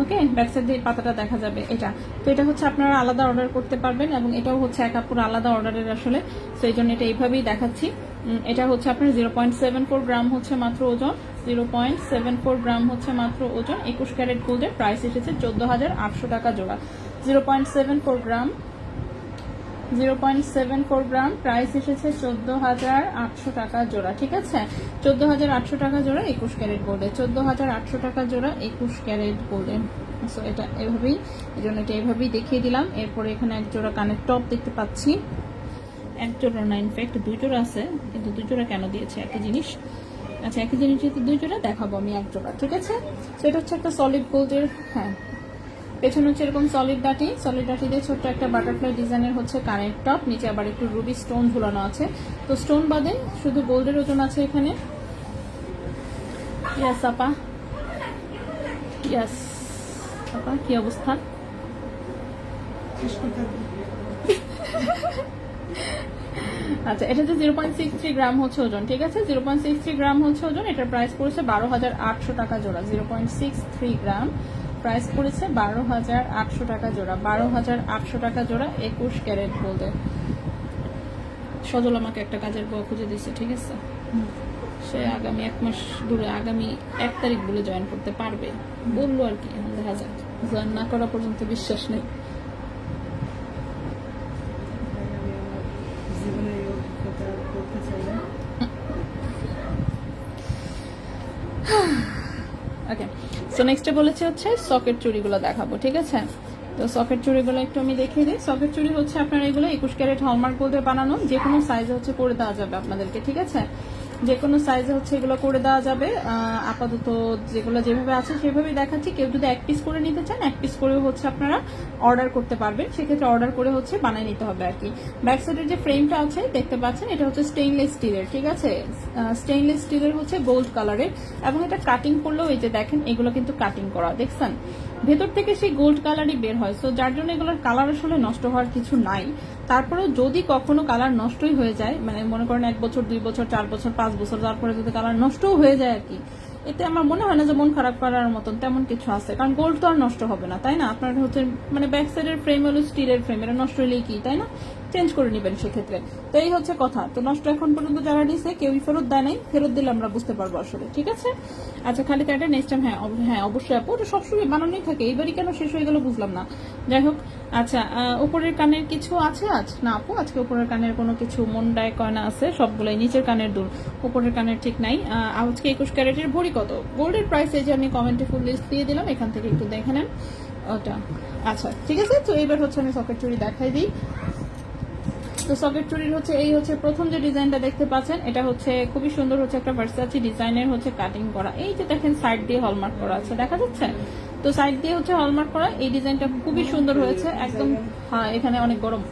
ওকে, ব্যাক সাইড দিয়ে পাতাটা দেখা যাবে এটা। তো এটা হচ্ছে আপনারা আলাদা অর্ডার করতে পারবেন এবং এটাও হচ্ছে এক আপুর আলাদা অর্ডারের আসলে, তো এই জন্য এটা এইভাবেই দেখাচ্ছি। এটা হচ্ছে আপনার 0.74 গ্রাম হচ্ছে মাত্র ওজন, 0.74 গ্রাম হচ্ছে মাত্র ওজন। 21 ক্যারেট গোল্ডের প্রাইস এসেছে 14,800 টাকা জোড়া। 0.74 গ্রাম, 0.74 গ্রাম প্রাইস এসেছে 14,800 টাকা জোড়া, ঠিক আছে। 14,800 টাকা জোড়া 21 ক্যারেট গোল্ডে, 14,800 টাকা জোড়া 21 ক্যারেট গোল্ডে। সো এটা এভাবেই, এই জন্য এটা এভাবেই দেখিয়ে দিলাম। এরপরে এখানে এক জোড়া কানের টপ দেখতে পাচ্ছি, এক জোড়া না, ইনফ্যাক্ট 2 জোড়া আছে, কিন্তু 2 জোড়া কেন দিয়েছে, একই জিনিস। আচ্ছা একই জিনিস যেহেতু 2 জোড়া দেখাবো আমি 1 জোড়া, ঠিক আছে। তো এটা হচ্ছে একটা সলিড গোল্ডের, হ্যাঁ পেছনে হচ্ছে এরকম সলিড ডাটি দিয়ে ছোট্ট একটা বাটারফ্লাই ডিজাইনের হচ্ছে কানের টপ, নিচে আবার একটু রুবি স্টোন ঝুলানো আছে। তো স্টোন বাদে শুধু গোল্ডের ওজন আছে এখানে। ইয়াস আপা, ইয়াস আপা, কি অবস্থা? আচ্ছা এটা হচ্ছে 0.63 গ্রাম হচ্ছে ওজন, ঠিক আছে। 0.63 গ্রাম হচ্ছে ওজন। এটার প্রাইস পড়েছে 12,800 টাকা জোড়া। 0.63 গ্রাম প্রাইস পড়েছে 12,800 টাকা জোড়া। 12,800 টাকা জোড়া 21 ক্যারেট গোল্ডে। সজল আমাকে একটা কাজের বউ খুঁজে দিচ্ছে, ঠিক আছে। সে আগামী 1 মাস দূরে, আগামী 1 তারিখ বলে জয়েন করতে পারবে বললো আর কি। এখন দেখা যাক, জয়েন না করা পর্যন্ত বিশ্বাস নেই। ওকে, সো নেক্সটে বলেছে হচ্ছে সকেট চুড়িগুলো দেখাবো, ঠিক আছে। তো সকেট চুড়িগুলো একটু আমি দেখিয়ে দিই। সকেট চুড়ি হচ্ছে আপনার এগুলো 21 ক্যারেট হলমার্ক গোল্ডে বানানো, যে কোনো সাইজে হচ্ছে করে দেওয়া যাবে আপনাদেরকে, ঠিক আছে। যে কোনো সাইজে হচ্ছে এগুলো করে দেওয়া যাবে। আপাতত যেগুলো যেভাবে আছে সেভাবেই দেখাচ্ছি। কেউ যদি 1 পিস করে নিতে চান 1 পিস করেও হচ্ছে আপনারা অর্ডার করতে পারবেন, সেক্ষেত্রে অর্ডার করে হচ্ছে বানিয়ে নিতে হবে আর কি। ব্যাক সাইডের যে ফ্রেমটা আছে দেখতে পাচ্ছেন, এটা হচ্ছে স্টেইনলেস স্টিলের, ঠিক আছে। স্টেইনলেস স্টিলের হচ্ছে গোল্ড কালারের, এবং এটা কাটিং করলেও এই যে দেখেন এগুলো কিন্তু কাটিং করা, দেখছেন ভেতর থেকে সেই গোল্ড কালারই বের হয়। সো যার জন্য এগুলোর কালার আসলে নষ্ট হওয়ার কিছু নাই। তারপরেও যদি কখনো কালার নষ্টই হয়ে যায়, মানে মনে করেন 1 বছর 2 বছর 4 বছর 5 বছর তারপরে যদি কালার নষ্টও হয়ে যায় আর কি, এতে আমার মনে হয় না যে মন খারাপ করার মতন তেমন কিছু আছে, কারণ গোল্ড তো আর নষ্ট হবে না, তাই না। আপনার হচ্ছে মানে ব্যাক সাইডের ফ্রেম হলো স্টিলের ফ্রেম, এটা নষ্ট হলেই কি, তাই না, চেঞ্জ করে নেবেন সেক্ষেত্রে। তো এই হচ্ছে কথা। তো নষ্ট এখন পর্যন্ত যারা নিছে কেউই ফেরত দেয় নাই, ফেরত দিলে আমরা বুঝতে পারবো আসলে, ঠিক আছে। আচ্ছা খালি তাই নেক্সট টাইম, হ্যাঁ অবশ্যই আপু, ওটা সবসময় বানানোই থাকে, এইবারই কেন শেষ হয়ে গেল বুঝলাম না। যাই হোক, আচ্ছা উপরের কানের কিছু আছে আজ না আপু, আজকে উপরের কানের কোনো কিছু মন্ডায় কয়না আছে, সবগুলাই নিচের কানের দুল, উপরের কানের ঠিক নাই। আজকে 21 ক্যারেটের ভরি কত গোল্ডের প্রাইস, এই যে আমি কমেন্টে ফুল লিস্ট দিয়ে দিলাম, এখান থেকে একটু দেখে নেন ওটা। আচ্ছা ঠিক আছে, তো এইবার হচ্ছে আমি সকেট চুড়ি দেখাই দিই। তো সকেট চুড়ির হচ্ছে এই হচ্ছে প্রথম যে ডিজাইনটা দেখতে পাচ্ছেন, এটা হচ্ছে খুবই সুন্দর হচ্ছে একটা ভার্সাচি ডিজাইনের হচ্ছে কাটিং করা, এই যে দেখেন সাইড দিয়ে হলমার্ক করা আছে, দেখা যাচ্ছে। তো সাইড দিয়ে হচ্ছে হলমার্ক করা, এই ডিজাইনটা খুবই সুন্দর হয়েছে একদম। হ্যাঁ এখানে অনেক গরম,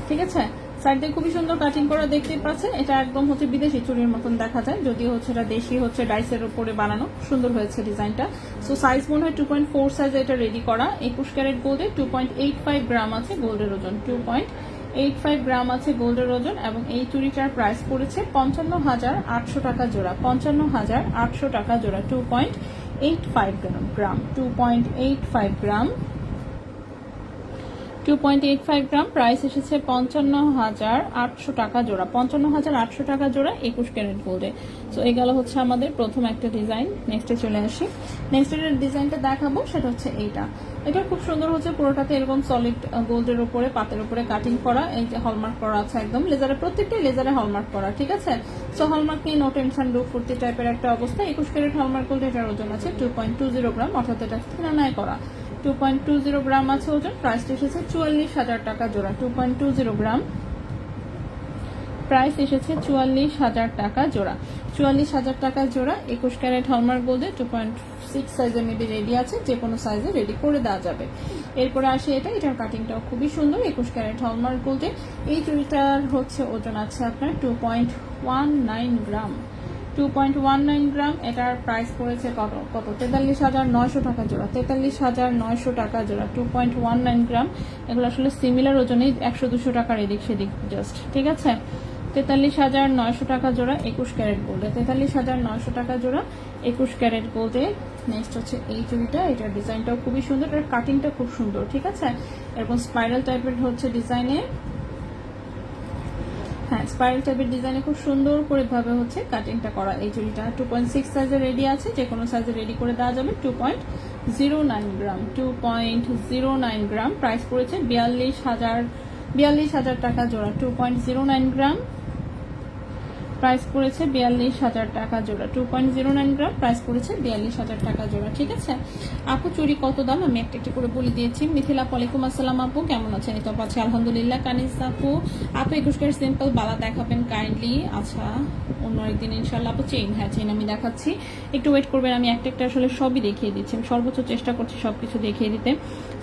ঠিক আছে। সাইড দিয়ে খুবই সুন্দর কাটিং করা দেখতেই পাচ্ছেন। এটা একদম হচ্ছে বিদেশি চুড়ির মতন দেখা যায়, যদিও হচ্ছে এটা দেশি হচ্ছে ডাইসের উপরে বানানো, সুন্দর হয়েছে ডিজাইনটা। সো সাইজ মনে হয় 2.4 সাইজে এটা রেডি করা। 21 ক্যারেট গোল্ডে 2.85 গ্রাম আছে গোল্ডের ওজন, 2.85 গ্রাম আছে গোল্ডের ওজন। এবং এই চুড়িটার প্রাইস পড়েছে 55,800 টাকা জোড়া, 55,800 টাকা জোড়া, 2.85 গ্রাম, 2.85 গ্রাম, 2.85 গ্রাম। প্রাইস এসেছে 55,800 টাকা জোড়া, 55,800 টাকা জোড়া 21 ক্যারেট গোল্ডে। সো এই গেল হচ্ছে আমাদের প্রথম একটা ডিজাইন। নেক্সটে চলে আসি। নেক্সটের ডিজাইনটা দেখাবো সেটা হচ্ছে এইটা। এটা খুব সুন্দর হচ্ছে, পুরোটাতে এরকম সলিড গোল্ডের উপরে পাতের উপরে কাটিং করা, এই যে হলমার্ক করা আছে একদম লেজারে, প্রত্যেকটাই লেজারে হলমার্ক করা, ঠিক আছে। সো হলমার্ক নিয়ে নো টেনশন, ডু ফুর্তি টাইপের একটা অবস্থা। 21 ক্যারেট হলমার্ক গোল্ড, এটার ওজন আছে 2.20 গ্রাম, অর্থাৎ এটা থিনানায় করা। 2.20 গ্রাম আছে ওজন। প্রাইসটা এসেছে 44,000 টাকা জোড়া, 2.20 গ্রাম। প্রাইস এসেছে 44,000 টাকা জোড়া, 44,000 টাকা জোড়া। 21 ক্যারেট হলমার্ক গোল্ডে 2.6 সাইজে মেবি রেডি আছে, যে কোনো সাইজে রেডি করে দেওয়া যাবে। এরপরে আসে এটা, এটার কাটিংটাও খুবই সুন্দর। 21 ক্যারেট হলমার্ক গোল্ডে এই চুড়িটার হচ্ছে ওজন আছে আপনার 2.19 গ্রাম, 2.19 গ্রাম। এটার প্রাইস পড়েছে কত 43,900 টাকা জোড়া, 43,900 টাকা জোড়া, 2.19 গ্রাম। এগুলো আসলে সিমিলার ওজনেই 100-200 টাকার এদিক সেদিক জাস্ট, ঠিক আছে। 43,900 টাকা জোড়া 21 ক্যারেট গোল্ডে, 43,900 টাকা জোড়া 21 ক্যারেট গোল্ডে। নেক্সট হচ্ছে এই চুড়িটা, এটার ডিজাইনটাও খুবই সুন্দর, এটার কাটিংটা খুব সুন্দর, ঠিক আছে। এরকম স্পাইরাল টাইপের হচ্ছে ডিজাইনে, হ্যাঁ স্পাইরাল টাইপের ডিজাইনে খুব সুন্দর করে ভাবে হচ্ছে কাটিংটা করা। এই চুড়িটা 2.6 সাইজে রেডি আছে, যে কোনো সাইজে রেডি করে দেওয়া যাবে। 2.09 গ্রাম, 2.09 গ্রাম। প্রাইস পড়েছে 42,000 টাকা জোড়া, 2.09 গ্রাম। প্রাইস পড়েছে 42,000 টাকা জোড়া, 2.09 গ্রাম। প্রাইস পড়েছে 42,000 টাকা জোড়া, ঠিক আছে। আপু চুরি কত দাম আমি একটা একটু করে বলে দিয়েছি। মিথিলা, ওয়ালাইকুম আসসালাম আপু, কেমন আছেন? এই তো পাচ্ছি আলহামদুলিল্লাহ। কানিজ আপু, 21 ক্যারেট সিম্পল বালা দেখাবেন কাইন্ডলি। আচ্ছা অন্য একদিন ইনশাল্লাহ আপু। চেইন, হ্যাঁ চেইন আমি দেখাচ্ছি, একটু ওয়েট করবেন। আমি একটা একটা আসলে সবই দেখিয়ে দিচ্ছি, আমি সর্বোচ্চ চেষ্টা করছি সবকিছু দেখিয়ে দিতে।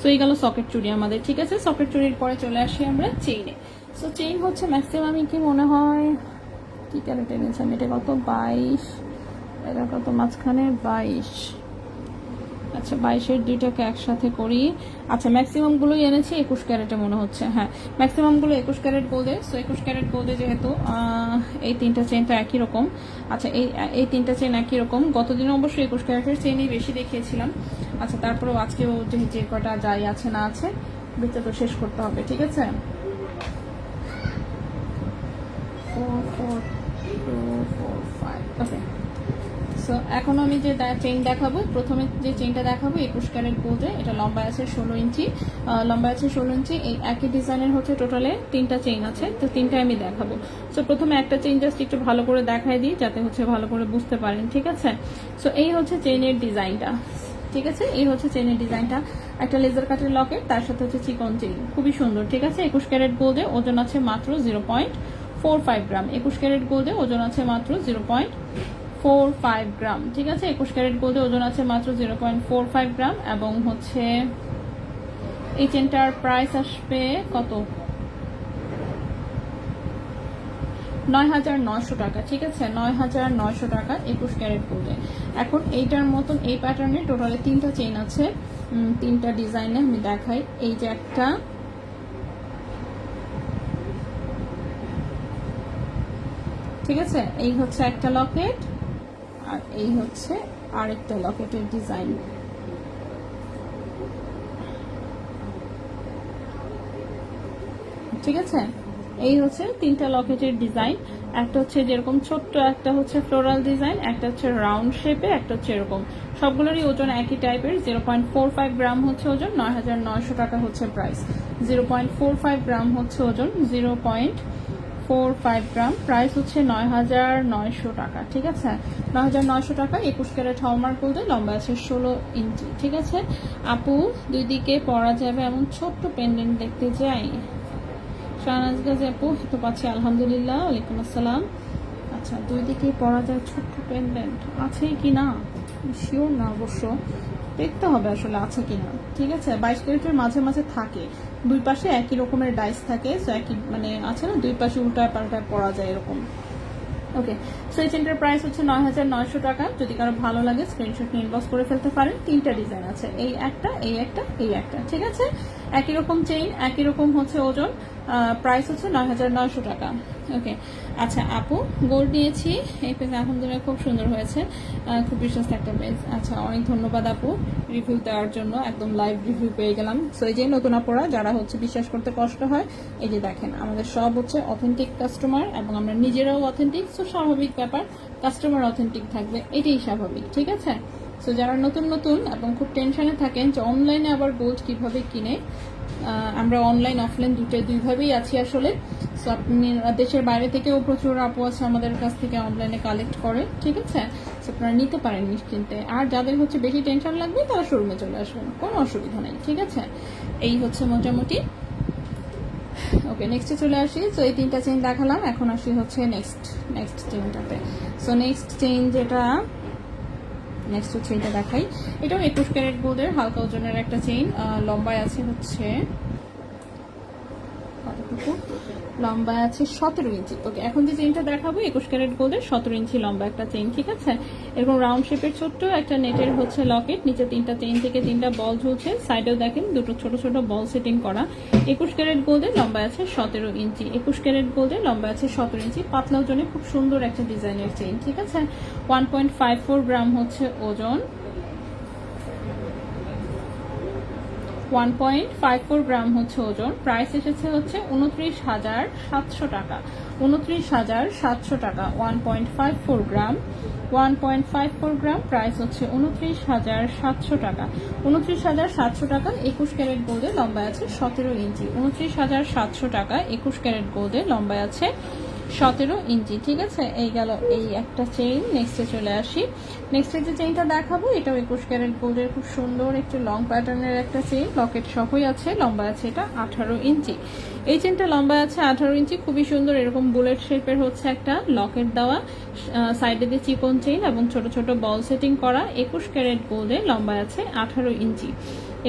সো এই গেল সকেট চুড়ি আমাদের, ঠিক আছে। সকেট চুড়ির পরে চলে আসি আমরা চেইনে। সো চেইন হচ্ছে ম্যাক্সিমাম কি মনে হয় কি ক্যারেট এনেছেন, এটা কত 22, এটা কত মাঝখানে 22। আচ্ছা 22-এর দুইটাকে একসাথে করি। আচ্ছা ম্যাক্সিমাম গুলোই এনেছি 21 ক্যারেটে মনে হচ্ছে, হ্যাঁ ম্যাক্সিমাম গুলো 21 ক্যারেট গোল্ডে। সো 21 ক্যারেট গোল্ডে যেহেতু এই তিনটা চেনটা একই রকম। আচ্ছা এই তিনটা চেন একই রকম। গতদিন অবশ্যই 21 ক্যারেটের চেনই বেশি দেখিয়েছিলাম। আচ্ছা তারপরেও আজকেও যে কটা যাই আছে না আছে বিটা তো শেষ করতে হবে, ঠিক আছে। 4 4 2 4 5, ওকে। সো এখন আমি যে চেইন দেখাবো, প্রথমে যে চেইনটা দেখাবো 21 ক্যারেট গোল্ডে, এটা লম্বা আছে 16 ইঞ্চি, লম্বা আছে 16 ইঞ্চি। এই একই ডিজাইনের হচ্ছে টোটালে তিনটা চেইন আছে, তো তিনটা আমি দেখাবো। সো প্রথমে একটা চেইন জাস্ট একটু ভালো করে দেখাই দিই, যাতে হচ্ছে ভালো করে বুঝতে পারেন, ঠিক আছে। সো এই হচ্ছে চেইনের ডিজাইনটা, ঠিক আছে। এই হচ্ছে চেইনের ডিজাইনটা, একটা লেজার কাটের লকেট, তার সাথে হচ্ছে চিকন চেইন, খুবই সুন্দর, ঠিক আছে। 21 ক্যারেট গোল্ডে ওজন আছে মাত্র 0.45 গ্রাম, 21 ক্যারেট গোল্ডে ওজন আছে মাত্র 0.45 গ্রাম, ঠিক আছে। 21 ক্যারেট গোল্ডে ওজন আছে মাত্র 0.45 গ্রাম। এবং হচ্ছে এই চেনটার প্রাইস আসবে কত 9,900 টাকা, ঠিক আছে। 9,900 টাকা 21 ক্যারেট গোল্ডে। এখন এইটার মতন এই প্যাটার্নে টোটালে তিনটা চেইন আছে, তিনটা ডিজাইনে আমি দেখাই। এই যে একটা, ঠিক আছে, এই হচ্ছে একটা লকেট, আর এই হচ্ছে আরেকটা লকেটের ডিজাইন, ঠিক আছে। এই হচ্ছে তিনটা লকেটের ডিজাইন, একটা হচ্ছে যেরকম ছোট্ট, একটা হচ্ছে ফ্লোরাল ডিজাইন, একটা হচ্ছে রাউন্ড শেপে, একটা হচ্ছে এরকম। সবগুলোরই ওজন একই টাইপের, 0.45 গ্রাম হচ্ছে ওজন, 9,900 টাকা হচ্ছে প্রাইস। 0.45 গ্রাম হচ্ছে ওজন, 0.45 গ্রাম। প্রাইস হচ্ছে 9,900 টাকা, ঠিক আছে। 9,900 টাকা 21 ক্যারেট হলমার্ক গোল্ডে, লম্বা আছে 16 ইঞ্চি, ঠিক আছে। আপু দুই দিকে পরা যাবে এমন ছোট্ট পেন্ডেন্ট দেখতে যাই। শাহনাজ গাজী আপু তো পাচ্ছি আলহামদুলিল্লাহ, ওয়ালাইকুম আসসালাম। আচ্ছা দুই দিকেই পরা যায় ছোট্ট পেন্ডেন্ট আছে কি না শিওর না অবশ্য, দেখতে হবে আসলে আছে কিনা, ঠিক আছে। 22 ক্যারেটের মাঝে মাঝে থাকে, দুই পাশে একই রকমের ডাইস থাকে, সো একই মানে আছে না, দুই পাশে উল্টায় পাল্টায় পরা যায় এরকম। ওকে, সো এই চেনটার প্রাইস হচ্ছে 9,900 টাকা। যদি কারো ভালো লাগে স্ক্রিনশট নিয়ে ইনবক্স করে ফেলতে পারেন। 3টা ডিজাইন আছে, এই একটা, এই একটা, এই একটা, ঠিক আছে। একই রকম চেইন, একই রকম হচ্ছে ওজন, প্রাইস হচ্ছে 9,900 টাকা। ওকে, আচ্ছা আপু গোল্ড নিয়েছি, এই পেজ আলহামদুলিল্লাহ খুব সুন্দর হয়েছে, খুব বিশ্বস্ত একটা পেজ। আচ্ছা অনেক ধন্যবাদ আপু রিভিউ দেওয়ার জন্য, একদম লাইভ রিভিউ পেয়ে গেলাম। সো এই যে নতুন আপুরা যারা হচ্ছে বিশ্বাস করতে কষ্ট হয়, এই যে দেখেন আমাদের সব হচ্ছে অথেন্টিক কাস্টমার এবং আমরা নিজেরাও অথেন্টিক, সো স্বাভাবিক ব্যাপার কাস্টমার অথেন্টিক থাকবে, এটাই স্বাভাবিক, ঠিক আছে। সো যারা নতুন নতুন এবং খুব টেনশনে থাকেন যে অনলাইনে আবার গোল্ড কিভাবে কিনে, আমরা অনলাইন অফলাইন দুইভাবেই আছি আসলে। সো আপনি দেশের বাইরে থেকেও প্রচুর আপু আছে আমাদের কাছ থেকে অনলাইনে কালেক্ট করে, ঠিক আছে। সো আপনারা নিতে পারেন নিশ্চিন্তে। আর যাদের হচ্ছে বেশি টেনশন লাগবে তারা শোরুমে চলে আসবেন, কোনো অসুবিধা নেই, ঠিক আছে। এই হচ্ছে মোটামুটি। ওকে, নেক্সটে চলে আসি। সো এই 3টা চেইন দেখালাম, এখন আসি হচ্ছে নেক্সট চেইনটাতে। সো নেক্সট চেইন যেটা নেক্সট হচ্ছে এটা দেখাই, এটাও 21 ক্যারেট গোল্ডের হালকা ওজনের একটা চেইন, লম্বায় আছে হচ্ছে কতটুকু, লম্বা আছে 17 ইঞ্চি। ওকে, এখন যে চেইনটা দেখাবো 21 ক্যারেট গোল্ডের 17 ইঞ্চি লম্বা একটা চেইন, ঠিক আছে। এরকম রাউন্ড শেপের ছোট্ট একটা নেটের হচ্ছে লকেট, নিচে 3টা চেইন থেকে 3টা বল ঝুলছে, সাইডেও দেখেন দুটো ছোট ছোট বল সেটিং করা। 21 ক্যারেট গোল্ডের লম্বা আছে 17 ইঞ্চি, 21 ক্যারেট গোল্ডের লম্বা আছে 17 ইঞ্চি, পাতলা ওজনে খুব সুন্দর একটা ডিজাইনের চেইন, ঠিক আছে। 1.54 গ্রাম হচ্ছে ওজন, 1.54 গ্রাম হচ্ছে ওজন। প্রাইস এসেছে হচ্ছে 29,700 টাকা, 29,700 টাকা। 1.54 গ্রাম, 1.54 গ্রাম, প্রাইস হচ্ছে 29,700 টাকা, 29,700 টাকা। 21 ক্যারেট গোল্ডে লম্বায় আছে 17 ইঞ্চি, 29,700 টাকা। 21 ক্যারেট গোল্ডে লম্বায় আছে 17 ইঞ্চি, ঠিক আছে। এই গেল এই একটা চেইন। নেক্সটে চলে আসি। নেক্সটে যে চেইনটা দেখাবো এটাও 21 ক্যারেট গোল্ডের খুব সুন্দর একটি লং প্যাটার্নের একটা চেইন, লকেট সহই আছে, লম্বা আছে এটা 18 ইঞ্চি। এই চেইনটা লম্বা আছে 18 ইঞ্চি, খুবই সুন্দর, এরকম বুলেট শেপের হচ্ছে একটা লকেট দেওয়া, সাইডে দিয়ে চিকন চেইন এবং ছোট ছোট বল সেটিং করা। 21 ক্যারেট গোল্ডে লম্বা আছে 18 ইঞ্চি,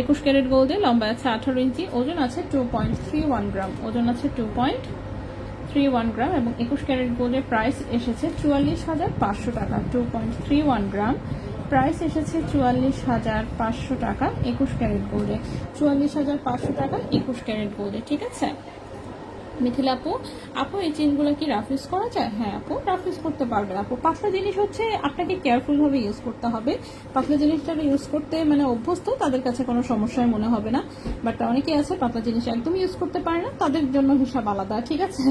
21 ক্যারেট গোল্ডে লম্বা আছে 18 ইঞ্চি, ওজন আছে 2.31 গ্রাম, ওজন আছে 2.31 গ্রাম এবং 21 ক্যারেট গোল্ডের প্রাইস এসেছে 44,500 টাকা, 2.31 গ্রাম, প্রাইস এসেছে 44,500 টাকা 21 ক্যারেট গোল্ডে, 44,500 টাকা 21 ক্যারেট গোল্ডে, ঠিক আছে। মিথিলা আপু এই চেনগুলো কি রাফ ইউজ করা যায়? হ্যাঁ আপু, রাফ ইউজ করতে পারবে আপু। পাতলা জিনিস হচ্ছে আপনাকে কেয়ারফুল ভাবে ইউজ করতে হবে, পাতলা জিনিসটা ইউজ করতে মানে অভ্যস্ত তাদের কাছে কোনো সমস্যায় মনে হবে না, বাট অনেকেই আছে পাতলা জিনিস একদম ইউজ করতে পারে না, তাদের জন্য হিসাব আলাদা, ঠিক আছে।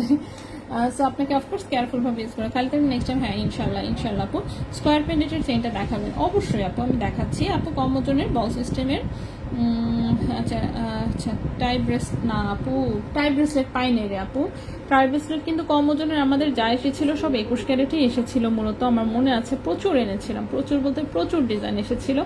সো আপনাকে অফকোর্স কেয়ারফুল ভাবে ইউজ করে কালকে নেক্সট টাইম। হ্যাঁ ইনশাল্লাহ আপু স্কোয়ার পেন্ডেন্টের চেইনটা দেখাবেন অবশ্যই আপু, আমি দেখাচ্ছি আপু। কম ওজনের বল সিস্টেমের, আচ্ছা আচ্ছা টাই ব্রেসলেট না আপু, টাই ব্রেসলেট পাই নেই রে আপু। টাই ব্রেসলেট কিন্তু কম ওজনের আমাদের যা এসেছিল সব 21 ক্যারেটই এসেছিল মূলত, আমার মনে আছে প্রচুর এনেছিলাম, প্রচুর বলতে প্রচুর ডিজাইন এসেছিল,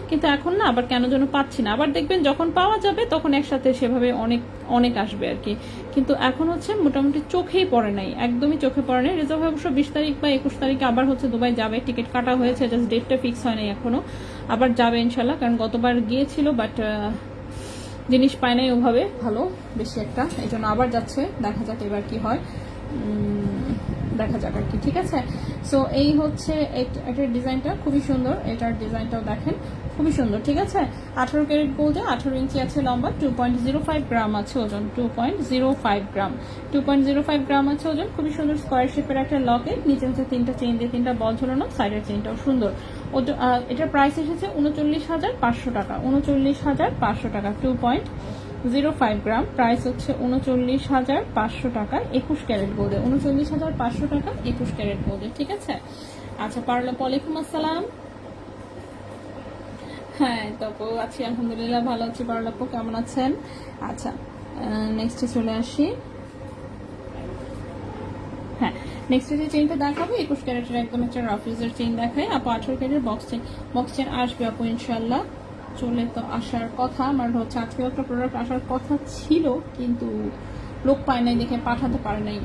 কিন্তু এখন না আবার কেন যেন পাচ্ছি না। আবার দেখবেন যখন পাওয়া যাবে তখন একসাথে সেভাবে অনেক অনেক আসবে আর কি, কিন্তু এখন হচ্ছে মোটামুটি চোখেই পড়ে নাই, একদমই চোখে পড়ে নাই। রিজার্ভ অবশ্য 20 তারিখ বা 21 তারিখে আবার হচ্ছে দুবাই যাবে, টিকিট কাটা হয়েছে, জাস্ট ডেটটা ফিক্স হয় নাই এখনো, আবার যাবে ইনশাল্লাহ, কারণ গতবার গিয়েছিল বাট জিনিস পায় নাই ওভাবে ভালো বেশি একটা, এই জন্য আবার যাচ্ছে, দেখা যাক এবার কি হয়, দেখা যাক আর কি, ঠিক আছে। সো এই হচ্ছে এটার ডিজাইনটা খুবই সুন্দর, এটার ডিজাইনটাও দেখেন খুবই সুন্দর, ঠিক আছে। 18 ক্যারেট গোল্ডে 18 ইঞ্চি আছে লম্বা, 2.05 গ্রাম আছে ওজন, 2.05 গ্রাম, 2.05 গ্রাম আছে ওজন। খুবই সুন্দর স্কোয়ার শেপের একটা লকেট, নিচে হচ্ছে 3টা চেইন দিয়ে 3টা বল ঝোলানো, সাইডের চেইনটাও সুন্দর। এটার প্রাইস এসেছে 39,500 টাকা, 39,500 টাকা, 2.05 গ্রাম, প্রাইস হচ্ছে 39,500 টাকা 21 ক্যারেট গোল্ডে, 39,500 টাকা 21 ক্যারেট গোল্ডে, ঠিক আছে। আচ্ছা পারলাম, ওয়ালাইকুম আসসালাম। হ্যাঁ তপু আছি আলহামদুলিল্লাহ ভালো আছি, পারলাপু কেমন আছেন? আচ্ছা নেক্সটে চলে আসি। হ্যাঁ নেক্সট যে চেইনটা দেখাবো 21 ক্যারেটের একদম একটা রাফ ইউজের চেইন দেখায় আপু, 18 ক্যারেটের বক্স চেইন আসবে আপু ইনশাল্লাহ, চলে তো আসার কথা, আমার হচ্ছে আজকে একটা প্রোডাক্ট আসার কথা ছিল কিন্তু লোক পায় নাই দেখে পাঠাতে পারে নাই,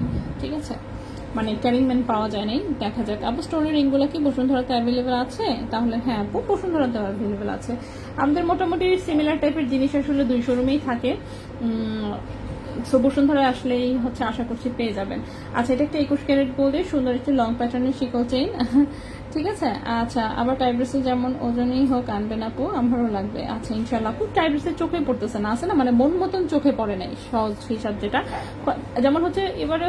ঠিক আছে। মানে ক্যারিং ম্যান পাওয়া যায় নাই, দেখা যাক। আপু স্টোনের রিংগুলো কি বসুন্ধরাতে অ্যাভেলেবেল আছে? তাহলে হ্যাঁ আপু, বসুন্ধরাতে অ্যাভেলেবেল আছে। আমাদের মোটামুটি সিমিলার টাইপের জিনিস আসলে 2 শোরুমেই থাকে। সো বসুন্ধরা আসলেই হচ্ছে আশা করছি পেয়ে যাবেন। আচ্ছা, এটা একটা 21 ক্যারেট গোল্ডের সুন্দর একটি লং প্যাটার্নের শিকল চেইন, ঠিক আছে। আচ্ছা, আবার টাইব্রেসে যেমন ওজনই হোক আনবেন আপু, আমারও লাগবে। আচ্ছা ইনশাল্লাহ আপু, টাইব্রেসের চোখে পড়তেছে না, আছে না মানে মন মতন চোখে পড়ে নাই, সহজ হিসাব যেটা। যেমন হচ্ছে এবারে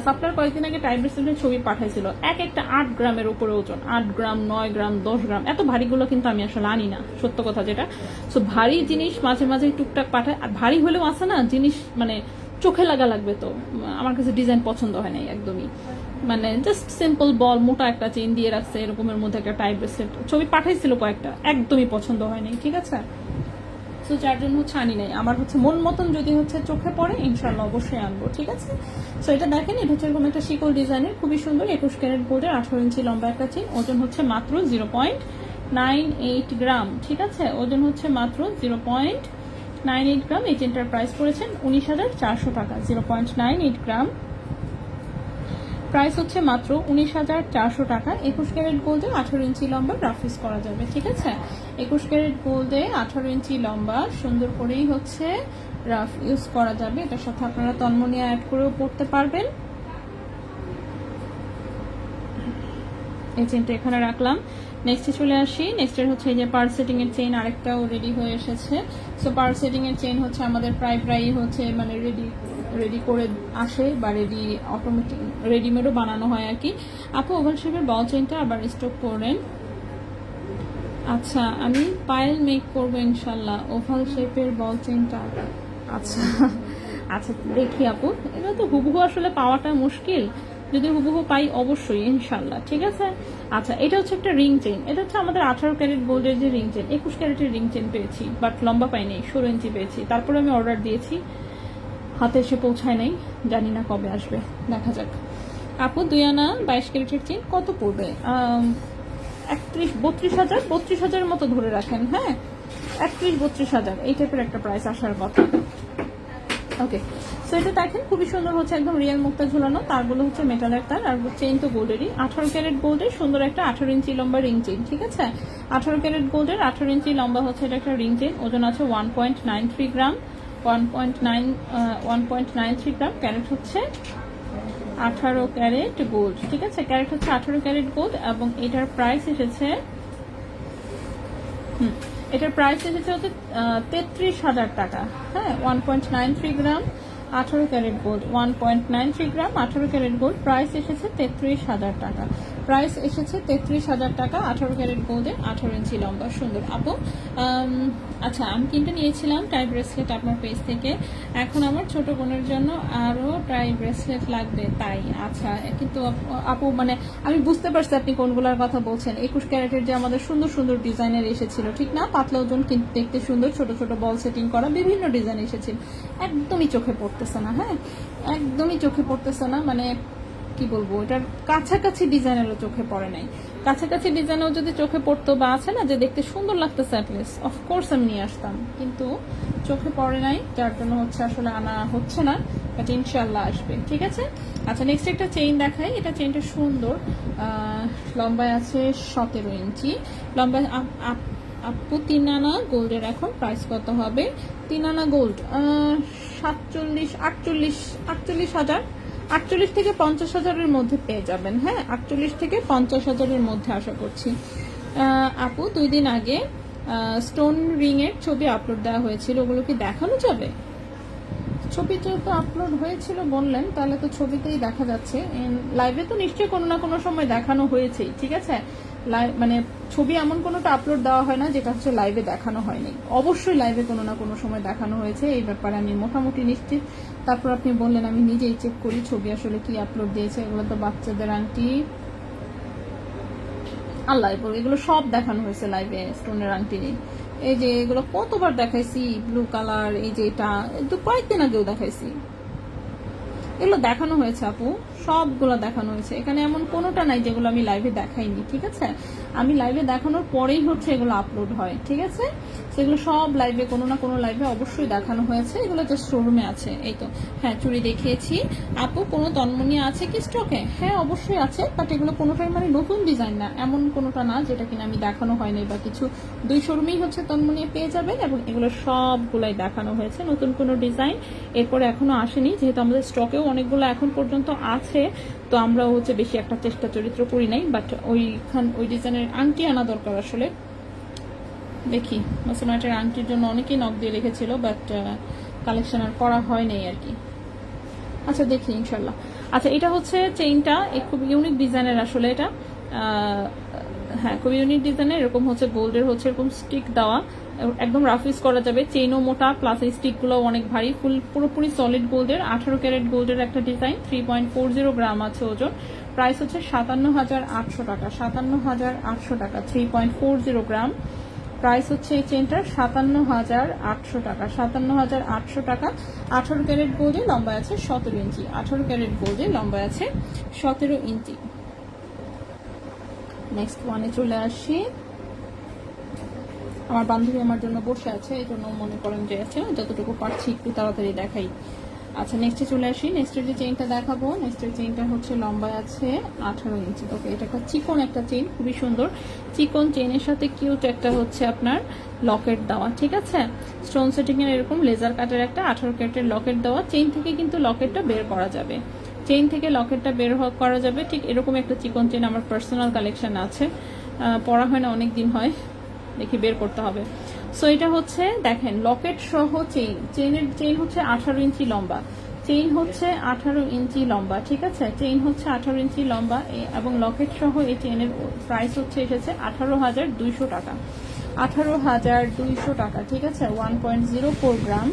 সাপ্লার কয়েকদিন আগে টাইব্রেসের ছবি পাঠাইছিল, এক একটা 8 গ্রামের উপরে ওজন, 8 গ্রাম 9 গ্রাম 10 গ্রাম, এত ভারীগুলো কিন্তু আমি আসলে আনি না, সত্য কথা যেটা। সো ভারী জিনিস মাঝে মাঝে টুকটাক পাঠায়, আর ভারী হলেও আছে না জিনিস মানে চোখে লাগা লাগবে, তো আমার কাছে ডিজাইন পছন্দ হয় নাই একদমই। মানে জাস্ট সিম্পল বল মোটা একটা চেইন দিয়ে রাখছে এরকমের মধ্যে একটা টাই ব্রেসলেট ছবি পাঠাইছিল কয়েকটা, একদমই পছন্দ হয়নি, ঠিক আছে। সো যার জন্য হচ্ছে আনি নাই। আমার হচ্ছে মন মতন যদি হচ্ছে চোখে পড়ে ইনশাল্লাহ অবশ্যই আনবো, ঠিক আছে। সো এটা দেখেন, এটা হচ্ছে এরকম একটা শিকল ডিজাইনের, খুবই সুন্দর 21 ক্যারেট গোল্ডের 18 ইঞ্চি লম্বা একটা চেইন, ওজন হচ্ছে মাত্র 0.98 গ্রাম, ঠিক আছে। ওজন হচ্ছে মাত্র 0.98 গ্রাম। এই চেনটার প্রাইস পড়েছেন 19,400 টাকা। 0.98 গ্রাম, প্রাইস হচ্ছে মাত্র 19,400 টাকা। 21 ক্যারেট গোল্ডে 18 ইঞ্চি লম্বা রাফ ইউজ করা যাবে, ঠিক আছে। 21 ক্যারেট গোল্ডে 18 ইঞ্চি লম্বা সুন্দর করেই হচ্ছে রাফ ইউজ করা যাবে। এটার সাথে আপনারা তন্মনিয়া অ্যাড করেও পড়তে পারবেন। এই চেনটা এখানে রাখলাম। নেক্সটে চলে আসি। নেক্সটের হচ্ছে এই যে পার্ল সেটিং এর চেইন আরেকটাও রেডি হয়ে এসেছে। সো পার্ল সেটিং এর চেইন হচ্ছে আমাদের প্রায় হচ্ছে মানে রেডি করে আসে, বা অটোমেটিক রেডিমেডও বানানো হয় আর কি। আপু ওভাল শেপের বল চেইনটা আবার স্টক করেন। আচ্ছা, আমি পায়েল মেক করবো ইনশাল্লাহ, ওভাল শেপের বল চেইনটা। আচ্ছা আচ্ছা, দেখি আপু, এটা তো হুবহু আসলে পাওয়াটা মুশকিল, যদি হুবহু পাই অবশ্যই ইনশাল্লাহ, ঠিক আছে। আচ্ছা, এটা হচ্ছে একটা রিং চেইন, এটা হচ্ছে আমাদের 18 ক্যারেট গোল্ডের যে রিং চেইন। 21 ক্যারেটের রিং চেইন পেয়েছি, বাট লম্বা পাইনি, 16 ইঞ্চি পেয়েছি। তারপরে আমি অর্ডার দিয়েছি, হাতে এসে পৌঁছায় নাই, জানি না কবে আসবে, দেখা যাক। আপু 2 আনা 22 ক্যারেটের চেইন কত পড়বে? 32,000 মতো ধরে রাখেন, হ্যাঁ 31-32,000 এই টাইপের একটা প্রাইস আসার কথা। ওকে, সো এটা দেখেন খুবই সুন্দর হচ্ছে, একদম রিয়েল মুক্তা ঝুলানো, তারগুলো হচ্ছে মেটালের তার, আর চেইন তো গোল্ডেরই। 18 ক্যারেট গোল্ডের সুন্দর একটা 18 ইঞ্চি লম্বা রিং চেইন, ঠিক আছে। 18 ক্যারেট গোল্ডের 18 ইঞ্চি লম্বা হচ্ছে এটা একটা রিং চেইন, ওজন আছে 1.93 গ্রাম। 1.93 গ্রাম। ক্যারেট হচ্ছে 18 ক্যারেট গোল্ড, ঠিক আছে। ক্যারেট হচ্ছে 18 ক্যারেট গোল্ড, এবং এটার প্রাইস এসেছে হচ্ছে 33,000 টাকা, হ্যাঁ। 1.93 গ্রাম 18 ক্যারেট গোল্ড, 1.93 গ্রাম 18 ক্যারেট গোল্ড, প্রাইস এসেছে 33,000 টাকা। প্রাইস এসেছে 33,000 টাকা 18 ক্যারেট গোল্ডে 18 ইঞ্চি লম্বা, সুন্দর। আপু আচ্ছা, আমি কিনতে নিয়েছিলাম টাই ব্রেসলেট আপনার পেজ থেকে, এখন আমার ছোট বোনের জন্য আরো টাই ব্রেসলেট লাগবে তাই। আচ্ছা, কিন্তু আপু মানে আমি বুঝতে পারছি আপনি কোনগুলোর কথা বলছেন। 21 ক্যারেটের যে আমাদের সুন্দর সুন্দর ডিজাইনের এসেছিল, ঠিক না, পাতলা ওজন কিন্তু দেখতে সুন্দর, ছোট ছোট বল সেটিং করা বিভিন্ন ডিজাইন এসেছিল, একদমই চোখে পড়তেছে না, হ্যাঁ একদমই চোখে পড়তেছে না, মানে কি বলবো, এটার কাছাকাছি ডিজাইনেরও চোখে পড়ে নাই। কাছাকাছি ডিজাইনেও যদি চোখে পড়তো, বা আছে না যে দেখতে সুন্দর লাগতেছে অ্যাটলিস্ট, অফকোর্স আমি নিয়ে আসতাম, কিন্তু চোখে পড়ে নাই, যার জন্য হচ্ছে আসলে আনা হচ্ছে না, বাট ইনশাল্লাহ আসবে, ঠিক আছে। আচ্ছা, নেক্সট একটা চেইন দেখাই। এটা চেইনটা সুন্দর, লম্বায় আছে 17 ইঞ্চি লম্বা। আপু 3 আনা গোল্ডের এখন প্রাইস কত হবে? 3 আনা গোল্ড 48,000 থেকে 50,000-এর মধ্যে পেয়ে যাবেন, হ্যাঁ 48 থেকে 50,000-এর মধ্যে আশা করছি। আপু 2 দিন আগে স্টোন রিং এর ছবি আপলোড দেওয়া হয়েছিল, ওগুলো কি দেখানো যাবে? ছবি যেহেতু আপলোড হয়েছিল বললেন, তাহলে তো ছবিতেই দেখা যাচ্ছে। লাইভে তো নিশ্চয়ই কোনো না কোনো সময় দেখানো হয়েছেই, ঠিক আছে। মানে ছবি এমন কোনোটা আপলোড দেওয়া হয় না যেটা হচ্ছে লাইভে দেখানো হয়নি, অবশ্যই লাইভে কোনো না কোনো সময় দেখানো হয়েছে, এই ব্যাপারে আমি মোটামুটি নিশ্চিত। তারপর আপনি বললেন আমি নিজেই চেক করি ছবি আসলে কি আপলোড দিয়েছে। এগুলো তো বাচ্চাদের আংটি, আল্লাহ, এগুলো সব দেখানো হয়েছে লাইভে। স্টোনের আংটি এই যে এগুলো কতবার দেখাইছি, ব্লু কালার, এই যে এটা কয়েকদিন আগেও দেখাইছি, এগুলো দেখানো হয়েছে আপু, সবগুলো দেখানো হয়েছে। এখানে এমন কোনোটা নাই যেগুলো আমি লাইভে দেখাইনি, ঠিক আছে? আমি লাইভে দেখানোর পরেই হচ্ছে এগুলো আপলোড হয়, ঠিক আছে? সেগুলো সব লাইভে কোনো না কোনো লাইভে অবশ্যই দেখানো হয়েছে, এগুলো জাস্ট শোরুমে আছে। এই তো হ্যাঁ, চুড়ি দেখিয়েছি। আপু কোনো তন্মনি আছে কি স্টকে? হ্যাঁ অবশ্যই আছে, বাট এগুলো কোনোটাই মানে নতুন ডিজাইন না, এমন কোনোটা না যেটা কিনা আমি দেখানো হয়নি বা কিছু। 2 শোরুমেই হচ্ছে তন্মনি পেয়ে যাবেন, এবং এগুলো সবগুলাই দেখানো হয়েছে, নতুন কোনো ডিজাইন এরপরে এখনো আসেনি। যেহেতু আমাদের স্টকেও অনেকগুলো এখন পর্যন্ত আছে, তো আমরা হচ্ছে বেশি একটা চেষ্টা চরিত্র করি নাই, বাট ওই ডিজাইনের আংটি আনা দরকার আসলে। দেখি মসনাটের আংটির জন্য অনেকেই নক দিয়ে রেখেছিল, বাট কালেকশন আর করা হয় নাই আর কি। আচ্ছা দেখি ইনশাল্লাহ। আচ্ছা এটা হচ্ছে চেইনটা, খুব ইউনিক ডিজাইনের আসলে এটা। হ্যাঁ খুব ইউনিক ডিজাইনের, এরকম হচ্ছে গোল্ডের হচ্ছে এরকম স্টিক দেওয়া, একদম রাফ ইউজ করা যাবে। চেইনও মোটা, প্লাস এই স্টিকগুলো অনেক ভারী, পুরোপুরি সলিড গোল্ডের, 18 ক্যারেট গোল্ডের একটা ডিজাইন। 3.40 গ্রাম আছে ওজন। প্রাইস হচ্ছে 57,800 টাকা, 57,800 টাকা। 3.40 গ্রাম প্রাইস হচ্ছে এই চেনটার 57,800 টাকা, 57,800 টাকা। 18 ক্যারেট গোল্ডে লম্বা আছে 17 ইঞ্চি, 18 ক্যারেট গোল্ডে লম্বা আছে 17 ইঞ্চি। নেক্সট ওয়ানে চলে আসি। আমার বান্ধবী আমার জন্য বসে আছে, এই জন্য মনে করেন যে আছে যতটুকু পারছি একটু তাড়াতাড়ি দেখাই। আচ্ছা নেক্সটে চলে আসি। নেক্সটের যে চেইনটা দেখাবো, নেক্সটের চেইনটা হচ্ছে লম্বায় আছে 18 ইঞ্চি। ওকে, এটা একটা চিকন একটা চেইন, খুবই সুন্দর চিকন চেইনের সাথে কিউট একটা হচ্ছে আপনার লকেট দেওয়া, ঠিক আছে? স্টোন সেটিং এর এরকম লেজার কাটের একটা 18 ক্যারেটের লকেট দেওয়া। চেইন থেকে কিন্তু লকেটটা বের করা যাবে, চেইন থেকে লকেটটা বের করা যাবে। ঠিক এরকম একটা চিকন চেইন আমার পার্সোনাল কালেকশন আছে, পরা হয় না, অনেক দিন হয়, দেখি বের করতে হবে। সো এটা হচ্ছে দেখেন লকেট সহ চেইন হচ্ছে 18 ইঞ্চি লম্বা, চেইন হচ্ছে 18 ইঞ্চি লম্বা, ঠিক আছে? চেইন হচ্ছে 18 ইঞ্চি লম্বা, এবং লকেট সহ এই চেইনের প্রাইস হচ্ছে এসেছে 18,200 টাকা, 18,200 টাকা, ঠিক আছে? 1.04 গ্রাম,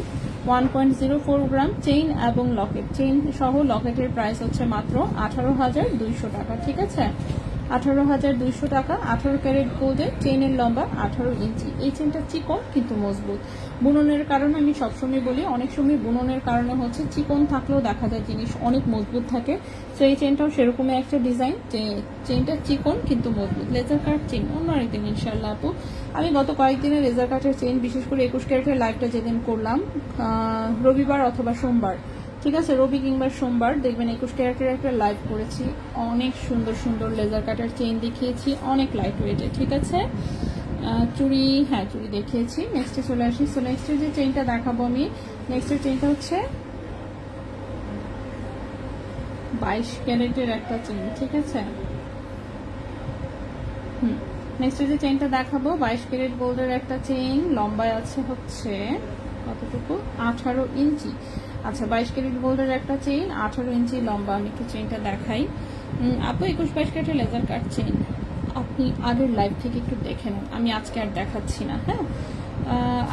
1.04 গ্রাম চেইন এবং লকেট, চেইন সহ লকেটের প্রাইস হচ্ছে মাত্র 18,200 টাকা, ঠিক আছে? 18,200 টাকা। 18 ক্যারেট গোল্ডের, চেইনের লম্বা 18 ইঞ্চি। এই চেইনটা চিকন কিন্তু মজবুত। বুননের কারণে আমি সবসময় বলি, অনেক সময় বুননের কারণে হচ্ছে চিকন থাকলেও দেখা যায় জিনিস অনেক মজবুত থাকে। তো এই চেইনটাও সেরকমই একটা ডিজাইন, যে চেইনটা চিকন কিন্তু মজবুত। লেজার কাট চেইন অন্য আরেকদিন ইনশাল্লাহ আপু। আমি গত কয়েকদিনের লেজার কাটের চেইন, বিশেষ করে 21 ক্যারেটের লাইভটা যেদিন করলাম রবিবার অথবা সোমবার, ঠিক আছে? রবি কিংবা সোমবার দেখবেন 21 ক্যারেটের একটা লাইভ করেছি, অনেক সুন্দর সুন্দর লেজার কাটার চেইন দেখিয়েছি, অনেক লাইট ওয়েটে, ঠিক আছে? চুড়ি, হ্যাঁ চুড়ি দেখিয়েছি। নেক্সটে চলে আসি। সো নেক্সটের যে চেইনটা দেখাবো আমি, নেক্সটের চেইনটা হচ্ছে 22 ক্যারেটের একটা চেইন, ঠিক আছে? নেক্সটের যে চেইনটা দেখাবো 22 ক্যারেট গোল্ডের একটা চেইন, লম্বায় আছে হচ্ছে কতটুকু, 18 ইঞ্চি। আচ্ছা 22 ক্যারেট গোল্ডের একটা চেইন, 18 ইঞ্চি লম্বা। আমি একটু চেইনটা দেখাই। আপু 21-22 ক্যারেটের লেজার কাট চেইন আপনি আগের লাইভ থেকে একটু দেখে নেন, আমি আজকে আর দেখাচ্ছি না। হ্যাঁ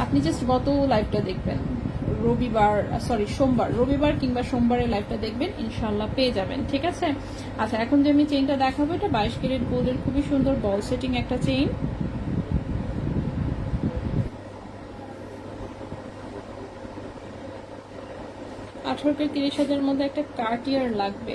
আপনি জাস্ট গত লাইভটা দেখবেন, রবিবার কিংবা সোমবারের লাইভটা দেখবেন, ইনশাল্লাহ পেয়ে যাবেন, ঠিক আছে? আচ্ছা এখন যে আমি চেইনটা দেখাবো, এটা 22 ক্যারেট গোল্ডের খুবই সুন্দর বল সেটিং একটা চেইন। থেকে 30,000 মধ্যে একটা কার্টিয়ার লাগবে,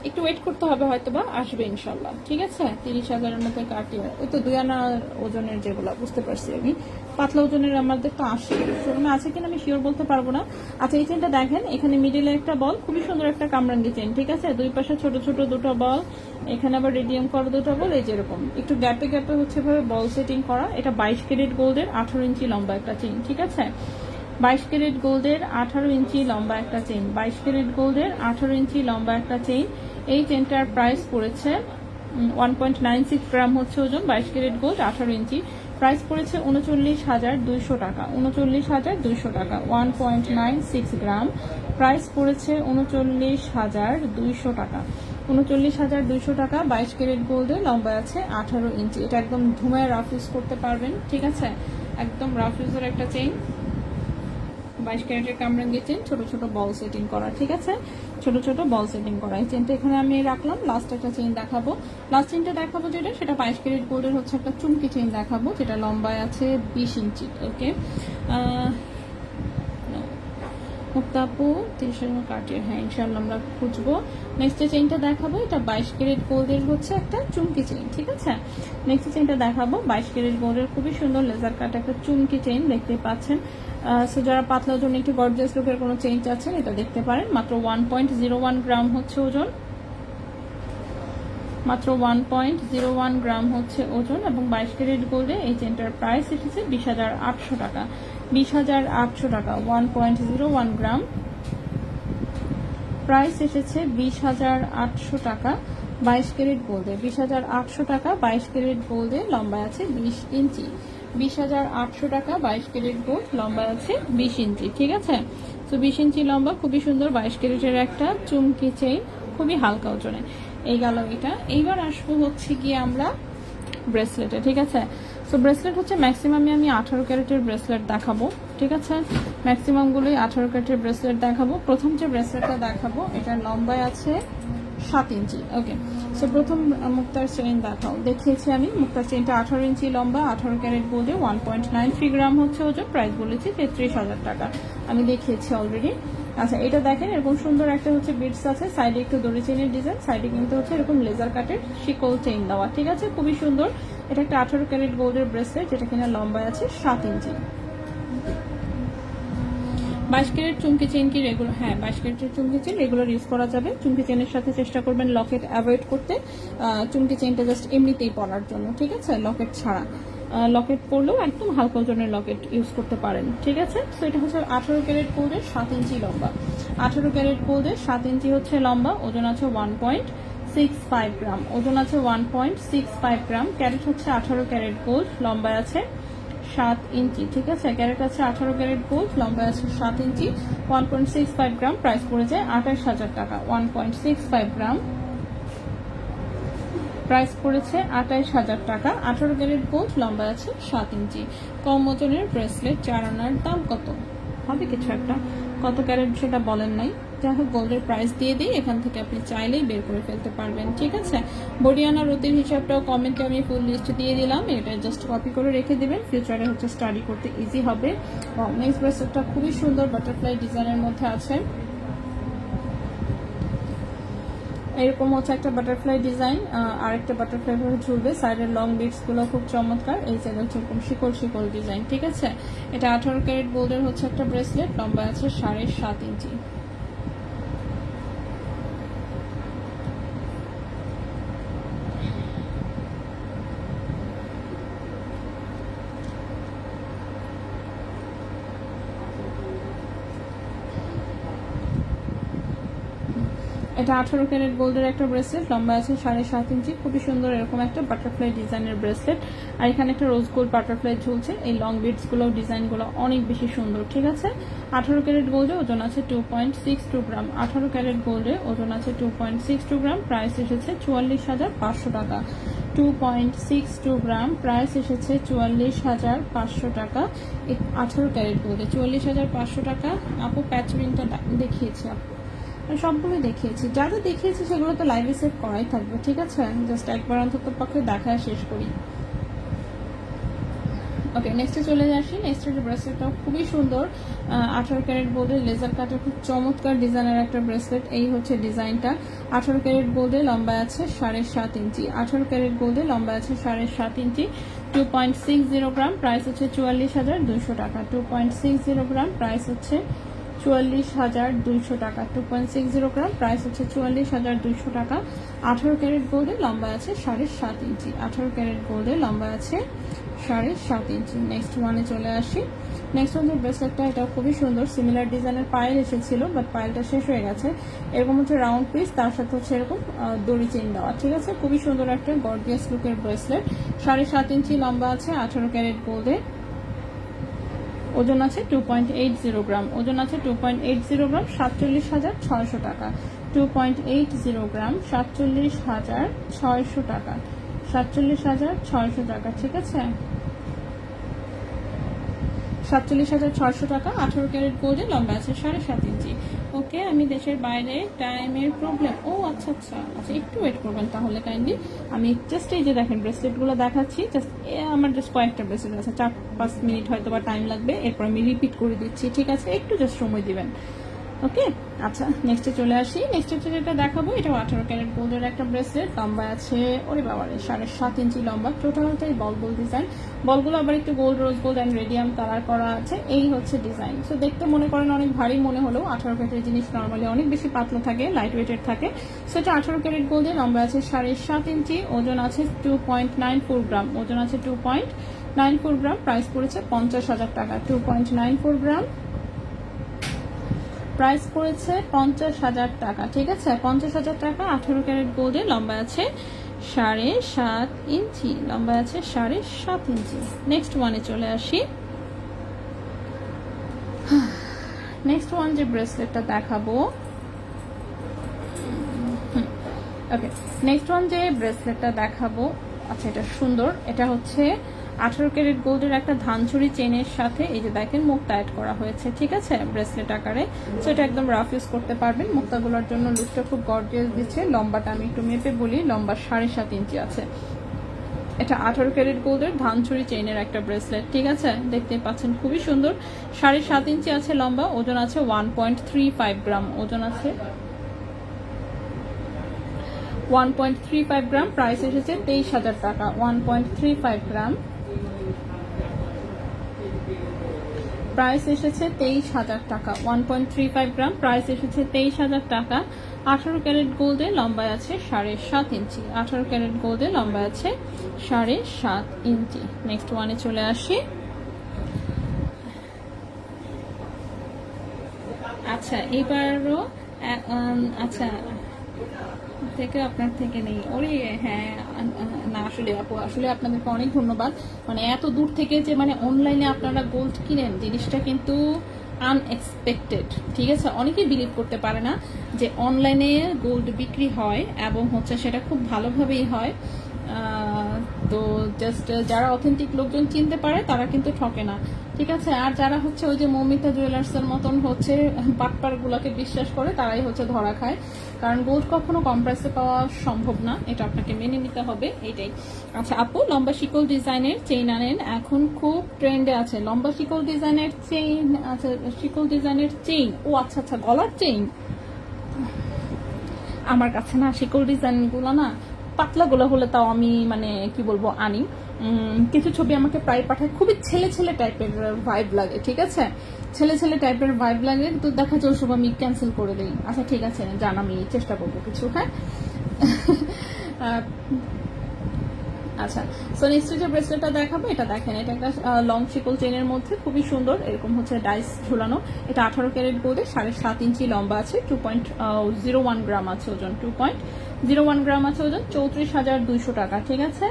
একটু ওয়েট করতে হবে, হয়তো বা আসবে ইনশাল্লাহ, ঠিক আছে? 30,000-এর মধ্যে কার্টিয়ার, ওই তো 2 আনা ওজনের যেগুলো, বুঝতে পারছি আমি। পাতলা ওজনের আমাদের তো আসে, শোরুমে আছে কিনা আমি শিওর বলতে পারবো না। আচ্ছা এই চেনটা দেখেন, এখানে মিডিলে একটা বল, খুবই সুন্দর একটা কামরাঙ্গি চেন, ঠিক আছে? দুই পাশে ছোট ছোট দুটো বল, এখানে আবার রেডিয়াম করা দুটো বল, এই যেরকম একটু গ্যাপে গ্যাপে হচ্ছে ভাবে বল সেটিং করা। এটা 22 ক্যারেট গোল্ডের 18 ইঞ্চি লম্বা একটা চেন, ঠিক আছে? 22 ক্যারেট গোল্ডের 18 ইঞ্চি লম্বা একটা চেইন, 22 ক্যারেট গোল্ডের 18 ইঞ্চি লম্বা একটা চেইন। এই চেইনটার প্রাইস পড়েছে 1.96 গ্রাম হচ্ছে ওজন, 22 ক্যারেট গোল্ড 18 ইঞ্চি। প্রাইস পড়েছে 39,200 টাকা, 39,200 টাকা। 1.96 গ্রাম, প্রাইস পড়েছে 39,200 টাকা, 39,200 টাকা। 22 ক্যারেট গোল্ডে লম্বা আছে 18 ইঞ্চি। এটা একদম ধুমায় রাফ ইউজ করতে পারবেন, ঠিক আছে? একদম রাফ ইউজের একটা চেইন, 22 ক্যারেটের কামরাঙ্গি চেন, ছোট ছোট বল সেটিং করা, ঠিক আছে? ছোট ছোট বল সেটিং করা। এই চেনটা এখানে আমি রাখলাম। লাস্ট একটা চেইন দেখাবো, লাস্ট চেইনটা দেখাবো যেটা, সেটা 22 ক্যারেট গোল্ডের হচ্ছে একটা চুমকি চেইন দেখাবো, যেটা লম্বায় আছে 20 ইঞ্চি। ওকে মুক্তা আপু 30 কাটিয়ে, হ্যাঁ ইনশাল্লাহ আমরা খুঁজবো। নেক্সট যে চেইনটা দেখাবো এটা 22 ক্যারেট গোল্ডের হচ্ছে একটা চুমকি চেইন, ঠিক আছে। নেক্সট চেইনটা দেখাবো 22 ক্যারেট গোল্ডের খুবই সুন্দর লেজার কাট একটা চুমকি চেইন দেখতে পাচ্ছেন। সো যারা পাতলা ওজন একটু গর্জিয়াস লুকের কোনো চেইন চাচ্ছেন এটা দেখতে পারেন। মাত্র 1.01 গ্রাম হচ্ছে ওজন, মাত্র 1.01 গ্রাম হচ্ছে ওজন এবং 22 ক্যারেট গোল্ডে এই চেনটার প্রাইস এসেছে 20,800 টাকা। 20,800 টাকা 1.01 গ্রাম প্রাইস এসেছে 20,800 টাকা 22 ক্যারেট গোল্ডে। 20,800 টাকা 22 ক্যারেট গোল্ডে, লম্বা আছে 20 ইঞ্চি। 20,800 টাকা 22 ক্যারেট গোল্ড, লম্বা আছে 20 ইঞ্চি, ঠিক আছে। তো 20 ইঞ্চি লম্বা, খুবই সুন্দর 22 ক্যারেটের একটা চুমকি চেইন, খুবই হালকা ওজনে। এই গেল এটা। এইবার আসবো হচ্ছে গিয়ে আমরা ব্রেসলেটে, ঠিক আছে। সো ব্রেসলেট হচ্ছে ম্যাক্সিমামই আমি 18 ক্যারেটের ব্রেসলেট দেখাবো, ঠিক আছে। ম্যাক্সিমামগুলোই 18 ক্যারেটের ব্রেসলেট দেখাবো। প্রথম যে ব্রেসলেটটা দেখাবো এটার লম্বায় আছে 7 ইঞ্চি। ওকে, সো প্রথম মুক্তার চেইন দেখাও, দেখিয়েছি আমি মুক্তার চেইনটা 18 ইঞ্চি লম্বা, 18 ক্যারেট গোল্ডে, 1.93 গ্রাম হচ্ছে ওজন, প্রাইস বলেছি 33,000 টাকা, আমি দেখিয়েছি অলরেডি। আচ্ছা, এটা দেখেন এরকম সুন্দর একটা হচ্ছে বিটস আছে, সাইডে একটু দড়ি চেইনের ডিজাইন, সাইডে কিন্তু হচ্ছে এরকম লেজার কাটের শিকল চেইন দেওয়া, ঠিক আছে, খুবই সুন্দর। এটা একটা 18 ক্যারেট গোল্ডের ব্রেসলেট যেটা কিনা লম্বায় আছে 7 ইঞ্চি। 22 ক্যারেট চুমকি চেইন কি রেগুলার? হ্যাঁ, 22 ক্যারেটের চুমকি চেইন রেগুলার ইউজ করা যাবে। চুমকি চেইনের সাথে চেষ্টা করবেন লকেট অ্যাভয়েড করতে, চুমকি চেইনটা জাস্ট এমনিতেই পরার জন্য, ঠিক আছে, লকেট ছাড়া। লকেট পরলেও একদম হালকা ওজনের লকেট ইউজ করতে পারেন, ঠিক আছে। তো এটা হচ্ছে 18 ক্যারেট গোল্ডের 7 ইঞ্চি লম্বা। 18 ক্যারেট গোল্ডের 7 ইঞ্চি হচ্ছে লম্বা, ওজন আছে 1.65 গ্রাম, ওজন আছে 1.65 গ্রাম। ক্যারেট হচ্ছে 18 ক্যারেট গোল্ড, লম্বায় আছে 7 ইঞ্চি, ঠিক আছে। ক্যারেট আছে 18 ক্যারেট গোল্ড, লম্বায় আছে 7 ইঞ্চি, 1.65 গ্রাম, প্রাইস পড়ে যায় 28,000 টাকা। 1.65 গ্রাম প্রাইস পড়েছে 28,000 টাকা। 18 ক্যারেট গোল্ড, লম্বা আছে 7 ইঞ্চি। কম ওজনের ব্রেসলেট 4 আনার দাম কত হবে? কিছু একটা, কত ক্যারেট সেটা বলেন নাই। যাই হোক, গোল্ডের প্রাইস দিয়ে দিই, এখান থেকে আপনি চাইলেই বের করে ফেলতে পারবেন, ঠিক আছে। বডিয়ানা রতির হিসাবটাও কমেন্টে আমি ফুল লিস্ট দিয়ে দিলাম, এটা জাস্ট কপি করে রেখে দিবেন, ফিউচারে হচ্ছে স্টাডি করতে ইজি হবে। নেক্সট ব্রেসলেটটা খুবই সুন্দর বাটারফ্লাই ডিজাইনের মধ্যে আছে, এরকম হচ্ছে একটা বাটারফ্লাই ডিজাইন, আর একটা বাটারফ্লাই ভাবে ঝুলবে, সাইডের লং বিটস গুলো খুব চমৎকার, এই সাইডে হচ্ছে এরকম শিকল শিকল ডিজাইন, ঠিক আছে। এটা 18 ক্যারেট গোল্ডের হচ্ছে একটা ব্রেসলেট, লম্বা আছে 7.5 ইঞ্চি। এটা 18 ক্যারেট গোল্ডের একটা ব্রেসলেট, লম্বা আছে 7.5 ইঞ্চি, খুবই সুন্দর এরকম একটা বাটারফ্লাই ডিজাইনের ব্রেসলেট। আর এখানে একটা রোজ গোল্ড বাটারফ্লাই ঝুলছে, এই লং বিটস গুলো ডিজাইনগুলো অনেক বেশি সুন্দর, ঠিক আছে। 18 ক্যারেট গোল্ডে ওজন আছে 2.62 গ্রাম। 18 ক্যারেট গোল্ডে ওজন আছে 2.62 গ্রাম, প্রাইস এসেছে 44,500 টাকা। 2.62 গ্রাম, প্রাইস এসেছে 44,500 টাকা। 18 ক্যারেট গোল্ডে 44,500 টাকা। আপু প্যাচরিংটা দেখিয়েছি, আপু সবগুলো দেখিয়েছি, যাদের দেখিয়েছি সেগুলো তো লাইভে সেভ করাই থাকবে, ঠিক আছে। জাস্ট একবার অন্তত পক্ষে দেখায় শেষ করি। ওকে, নেক্সটে চলে আসি। নেক্সটের ব্রেসলেটটাও খুবই সুন্দর, 18 ক্যারেট গোল্ডের লেজার কাটের খুব চমৎকার ডিজাইনের একটা ব্রেসলেট। এই হচ্ছে ডিজাইনটা, 18 ক্যারেট গোল্ডে, লম্বা আছে 7.5 ইঞ্চি। 18 ক্যারেট গোল্ডে, লম্বা আছে 7.5 ইঞ্চি, 2.60 গ্রাম, প্রাইস হচ্ছে 44,200 টাকা। 2.60 গ্রাম, প্রাইস হচ্ছে 44,200 টাকা। 2.60 গ্রাম, প্রাইস হচ্ছে 44,200 টাকা। 18 ক্যারেট গোল্ডে, লম্বা আছে 7.5 ইঞ্চি। 18 ক্যারেট গোল্ডে, লম্বা আছে 7.5 ইঞ্চি। নেক্সট ওয়ানে চলে আসি। নেক্সট ওয়ান যে ব্রেসলেটটা, এটা খুবই সুন্দর, সিমিলার ডিজাইনের পায়েল এসেছিল, বাট পায়েলটা শেষ হয়ে গেছে। এরকম হচ্ছে রাউন্ড পিস, তার সাথে হচ্ছে এরকম দড়ি চেইন দেওয়া, ঠিক আছে। খুবই সুন্দর একটা গর্জিয়াস লুকের ব্রেসলেট, 7.5 ইঞ্চি লম্বা আছে, 18 ক্যারেট গোল্ডে, ওজন আছে 2.80 গ্রাম, ওজন আছে 2.80 গ্রাম, 47,600 টাকা। 2.80 গ্রাম, 47,600 টাকা, 47,600 টাকা, ঠিক আছে। 47,600 টাকা। 18 ক্যারেট গোল্ডে, লম্বা আছে 7.5 ইঞ্চি। ওকে, আমি দেশের বাইরে, টাইমের প্রবলেম, ও আচ্ছা আচ্ছা আচ্ছা, একটু ওয়েট করবেন তাহলে কাইন্ডলি। আমি জাস্ট এই যে দেখেন ব্রেসলেটগুলো দেখাচ্ছি, জাস্ট আমার জাস্ট কয়েকটা ব্রেসলেট আছে, 4-5 মিনিট হয়তো বা টাইম লাগবে, এরপর আমি রিপিট করে দিচ্ছি, ঠিক আছে, একটু জাস্ট সময় দিবেন। ওকে। আচ্ছা, নেক্সটে চলে আসি। নেক্সটে যেটা দেখাবো এটা 18 ক্যারেট গোল্ডের একটা ব্রেসলেট, লম্বা আছে ওরে বাবারে 7.5 ইঞ্চি লম্বা, টোটালটাই বল গোল ডিজাইন। বলগুলো আবার একটু gold, rose gold and radium colour করা আছে। এই হচ্ছে ডিজাইন। সো দেখতে মনে করেন অনেক ভারী মনে হলেও 18 ক্যারেটের জিনিস নর্মালি অনেক বেশি পাতলা থাকে, লাইট ওয়েটেড থাকে। সো এটা 18 ক্যারেট গোল্ডে, লম্বা আছে 7.5 ইঞ্চি, ওজন আছে 2.94 গ্রাম, ওজন আছে 2.94 গ্রাম। প্রাইস পড়েছে 50,000 টাকা। 2.94 গ্রাম, প্রাইস পড়েছে 50,000 টাকা। ঠিক আছে, 50,000 টাকা। 18 ক্যারেট গোল্ডে, লম্বা আছে 7.5 ইঞ্চি, লম্বা আছে 7.5 ইঞ্চি। নেক্সট ওয়ানে চলে আসি। নেক্সট ওয়ান যে ব্রেসলেটটা দেখাবো, ওকে, নেক্সট ওয়ান যে ব্রেসলেটটা দেখাবো, আচ্ছা এটা সুন্দর। এটা হচ্ছে 18 ক্যারেট গোল্ডের একটা ধানচুরি চেনের সাথে এই যে দেখেন মুক্তা অ্যাড করা হয়েছে। ঠিক আছে, ব্রেসলেট আকারে। সো এটা একদম রাফ ইউজ করতে পারবেন। মুক্তাগুলোর জন্য লুকটা খুব গর্জিয়াস দিচ্ছে। লম্বাটা আমি একটু মেপে বলি, লম্বা 7.5 ইঞ্চি আছে। এটা 18 ক্যারেট গোল্ডের ধানচুরি চেইনের একটা ব্রেসলেট। ঠিক আছে, দেখতে পাচ্ছেন খুবই সুন্দর। 7.5 ইঞ্চি আছে লম্বা, ওজন আছে 1.35 গ্রাম, ওজন আছে 1.35 গ্রাম। প্রাইস এসেছে 23,000 টাকা। 1.35 গ্রাম, প্রাইস এসেছে 23,000 টাকা। 1.35 গ্রাম, প্রাইস এসেছে 23,000 টাকা। 18 ক্যারেট গোল্ডে, লম্বা আছে 7.5 ইঞ্চি। 18 ক্যারেট গোল্ডে, লম্বা আছে 7.5 ইঞ্চি। নেক্সট ওয়ানে চলে আসি। আচ্ছা, এবারও আচ্ছা থেকে আপনার থেকে নেই ওরে, হ্যাঁ না আসলে আপু, আসলে আপনাদেরকে অনেক ধন্যবাদ। মানে এত দূর থেকে যে মানে অনলাইনে আপনারা গোল্ড কিনেন, জিনিসটা কিন্তু আনএক্সপেক্টেড। ঠিক আছে, অনেকেই বিলিভ করতে পারে না যে অনলাইনে গোল্ড বিক্রি হয় এবং হচ্ছে সেটা খুব ভালোভাবেই হয়। তো জাস্ট যারা অথেন্টিক লোকজন চিনতে পারে তারা কিন্তু ঠকে না। ঠিক আছে, আর যারা হচ্ছে ওই যে মৌমিতা জুয়েলার্সের মতন হচ্ছে বাটপার গুলাকে বিশ্বাস করে তারাই হচ্ছে ধরা খায়। কারণ গোল্ড কখনো কম প্রাইসে পাওয়া সম্ভব না, এটা আপনাকে মেনে নিতে হবে, এইটাই। আচ্ছা আপু, লম্বা শিকল ডিজাইনের চেইন আনেন, এখন খুব ট্রেন্ডে আছে লম্বা শিকল ডিজাইনের চেইন। আচ্ছা, শিকল ডিজাইনের চেইন, ও আচ্ছা আচ্ছা, গলার চেইন। আমার কাছে না শিকল ডিজাইন গুলো না, পাতলা গুলো হলে তাও আমি মানে কি বলবো আনি। কিছু ছবি আমাকে প্রায় পাঠায়, খুবই ছেলে ছেলে টাইপের ভাইব লাগে। ঠিক আছে, ছেলে ছেলে টাইপের ভাইব লাগে, তো দেখা যায় সব আমি ক্যান্সেল করে দিই। আচ্ছা ঠিক আছে, জান আমি চেষ্টা করবো কিছু। হ্যাঁ আচ্ছা, সো নেক্সট যে ব্রেসলেটটা দেখাবো এটা দেখেন, এটা একটা লং শিকল চেনের মধ্যে খুবই সুন্দর, এরকম হচ্ছে ডাইস ঝুলানো। এটা 18 ক্যারেট গোল্ডে, 7.5 ইঞ্চি লম্বা আছে, 2.01 গ্রাম আছে ওজন, 2.01 গ্রাম আছে ওজন, 34,200 টাকা। ঠিক আছে,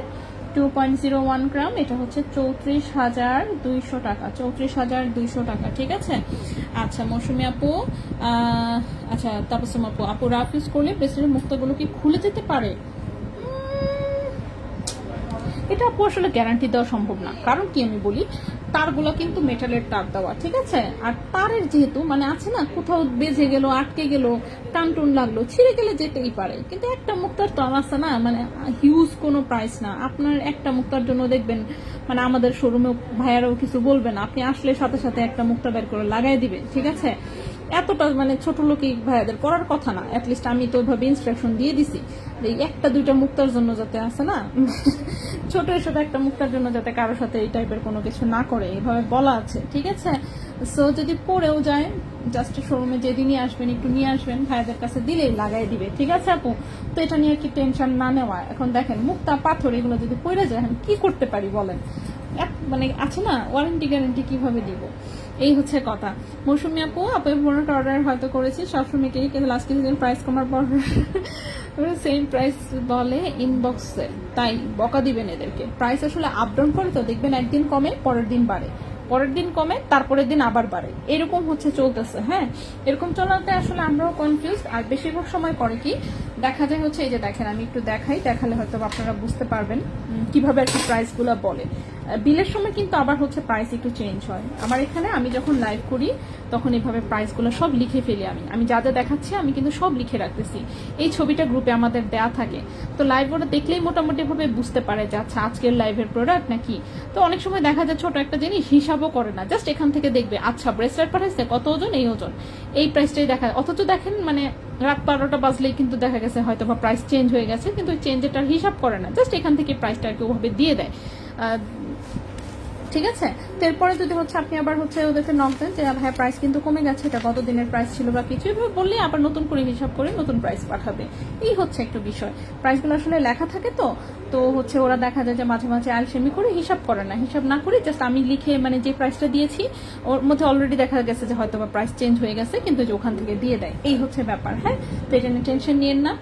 2.01 গ্রাম, এটা হচ্ছে 34,200 টাকা। 34,200 টাকা। ঠিক আছে। আচ্ছা মৌসুমী আপু, আচ্ছা তাপসম আপু, আপু রাফ ইউজ করলে ব্রেসলেটের মুক্তাগুলো কি খুলে যেতে পারে? এটা আপু আসলে গ্যারান্টি দেওয়া সম্ভব না। কারণ কি আমি বলি, তারগুলো কিন্তু মেটালের তার দেওয়া। ঠিক আছে, আর তারের যেহেতু মানে আছে না, কোথাও বেজে গেল, আটকে গেল, টান টুন লাগলো, ছিঁড়ে গেলে যেতেই পারে। কিন্তু একটা মুক্তার তো আছে না, মানে হিউজ কোনো প্রাইস না। আপনার একটা মুক্তার জন্য দেখবেন মানে আমাদের শোরুমে ভাইয়ারাও কিছু বলবে না, আপনি আসলে সাথে সাথে একটা মুক্তা বের করে লাগাই দিবে। ঠিক আছে, এতটা মানে ছোট লোকই ভাইয়াদের করার কথা না। অ্যাটলিস্ট আমি তো ওইভাবে ইনস্ট্রাকশন দিয়ে দিছি যে একটা দুইটা মুক্তার জন্য যাতে আছে না, ছোট ছোট একটা মুক্তার জন্য যাতে কারোর সাথে এই টাইপের কোনো কিছু না করে, এইভাবে বলা আছে। ঠিক আছে, সো যদি পড়েও যায় জাস্ট শোরুমে যেদিনই আসবেন একটু নিয়ে আসবেন, ভাইয়াদের কাছে দিলেই লাগাই দিবে। ঠিক আছে আপু, তো এটা নিয়ে কি টেনশন না নেওয়া। এখন দেখেন মুক্তা পাথর এগুলো যদি পড়ে যায় এখন কি করতে পারি বলেন, মানে আছে না, ওয়ারেন্টি গ্যারেন্টি কিভাবে দিব, এই হচ্ছে কথা। মৌসুমী আপু, আপু পুরোটা অর্ডার হয়তো করেছি সবসময় কিনি, কিন্তু লাস্ট কিছুদিন প্রাইস কমার পর সেম প্রাইস বলে ইনবক্সে, তাই বকা দিবেন এদেরকে। প্রাইস আসলে আপ ডাউন করে, তো দেখবেন একদিন কমে পরের দিন বাড়ে, পরের দিন কমে তারপরের দিন আবার বাড়ে, এরকম হচ্ছে চলতেছে। হ্যাঁ, এরকম চলাতে আসলে আমরাও কনফিউজ। আর বেশিরভাগ সময় করে কি দেখা যায় হচ্ছে, এই যে দেখেন আমি একটু দেখাই, দেখালে হয়তো আপনারা বুঝতে পারবেন কিভাবে আর কি প্রাইসগুলো বলে। বিলের সময় কিন্তু আবার হচ্ছে প্রাইস একটু চেঞ্জ হয়। আমার এখানে আমি যখন লাইভ করি তখন এইভাবে প্রাইসগুলো সব লিখে ফেলি। আমি যা যা দেখাচ্ছি আমি কিন্তু সব লিখে রাখতেছি। এই ছবিটা গ্রুপে আমাদের দেয়া থাকে, তো লাইভ ওটা দেখলেই মোটামুটি ভাবে বুঝতে পারে যে আচ্ছা আজকের লাইভের প্রোডাক্ট নাকি। তো অনেক সময় দেখা যায় ছোট একটা জিনিস হিসাবও করে না, জাস্ট এখান থেকে দেখবে আচ্ছা ব্রেসলেট পাঠাইছে কত ওজন, এই ওজন, এই প্রাইসটাই দেখা। অথচ দেখেন মানে রাত 12টা বাজলেই কিন্তু দেখা গেছে হয়তো বা প্রাইস চেঞ্জ হয়ে গেছে, কিন্তু চেঞ্জেরটার হিসাব করে না, জাস্ট এখান থেকে প্রাইসটা আর কি ওভাবে দিয়ে দেয়। ঠিক আছে, তো এরপরে যদি হচ্ছে আপনি আবার হচ্ছে ওদেরকে নক দেন যে ভাই প্রাইস কিন্তু কমে গেছে, এটা কত দিনের প্রাইস ছিল বা কিছু, এভাবে বললে আবার নতুন করে হিসাব করে নতুন প্রাইস পাঠাবে। এই হচ্ছে একটু বিষয়, প্রাইসগুলো আসলে লেখা থাকে তো হচ্ছে ওরা দেখা যায় যে মাঝে মাঝে আলসেমি করে হিসাব করে না, হিসাব না করে জাস্ট আমি লিখে মানে যে প্রাইসটা দিয়েছি ওর মধ্যে অলরেডি দেখা গেছে যে হয়তো বা প্রাইস চেঞ্জ হয়ে গেছে, কিন্তু যে ওখান থেকে দিয়ে দেয়। এই হচ্ছে ব্যাপার। হ্যাঁ, তো এটা নিয়ে টেনশন নিয়েন না,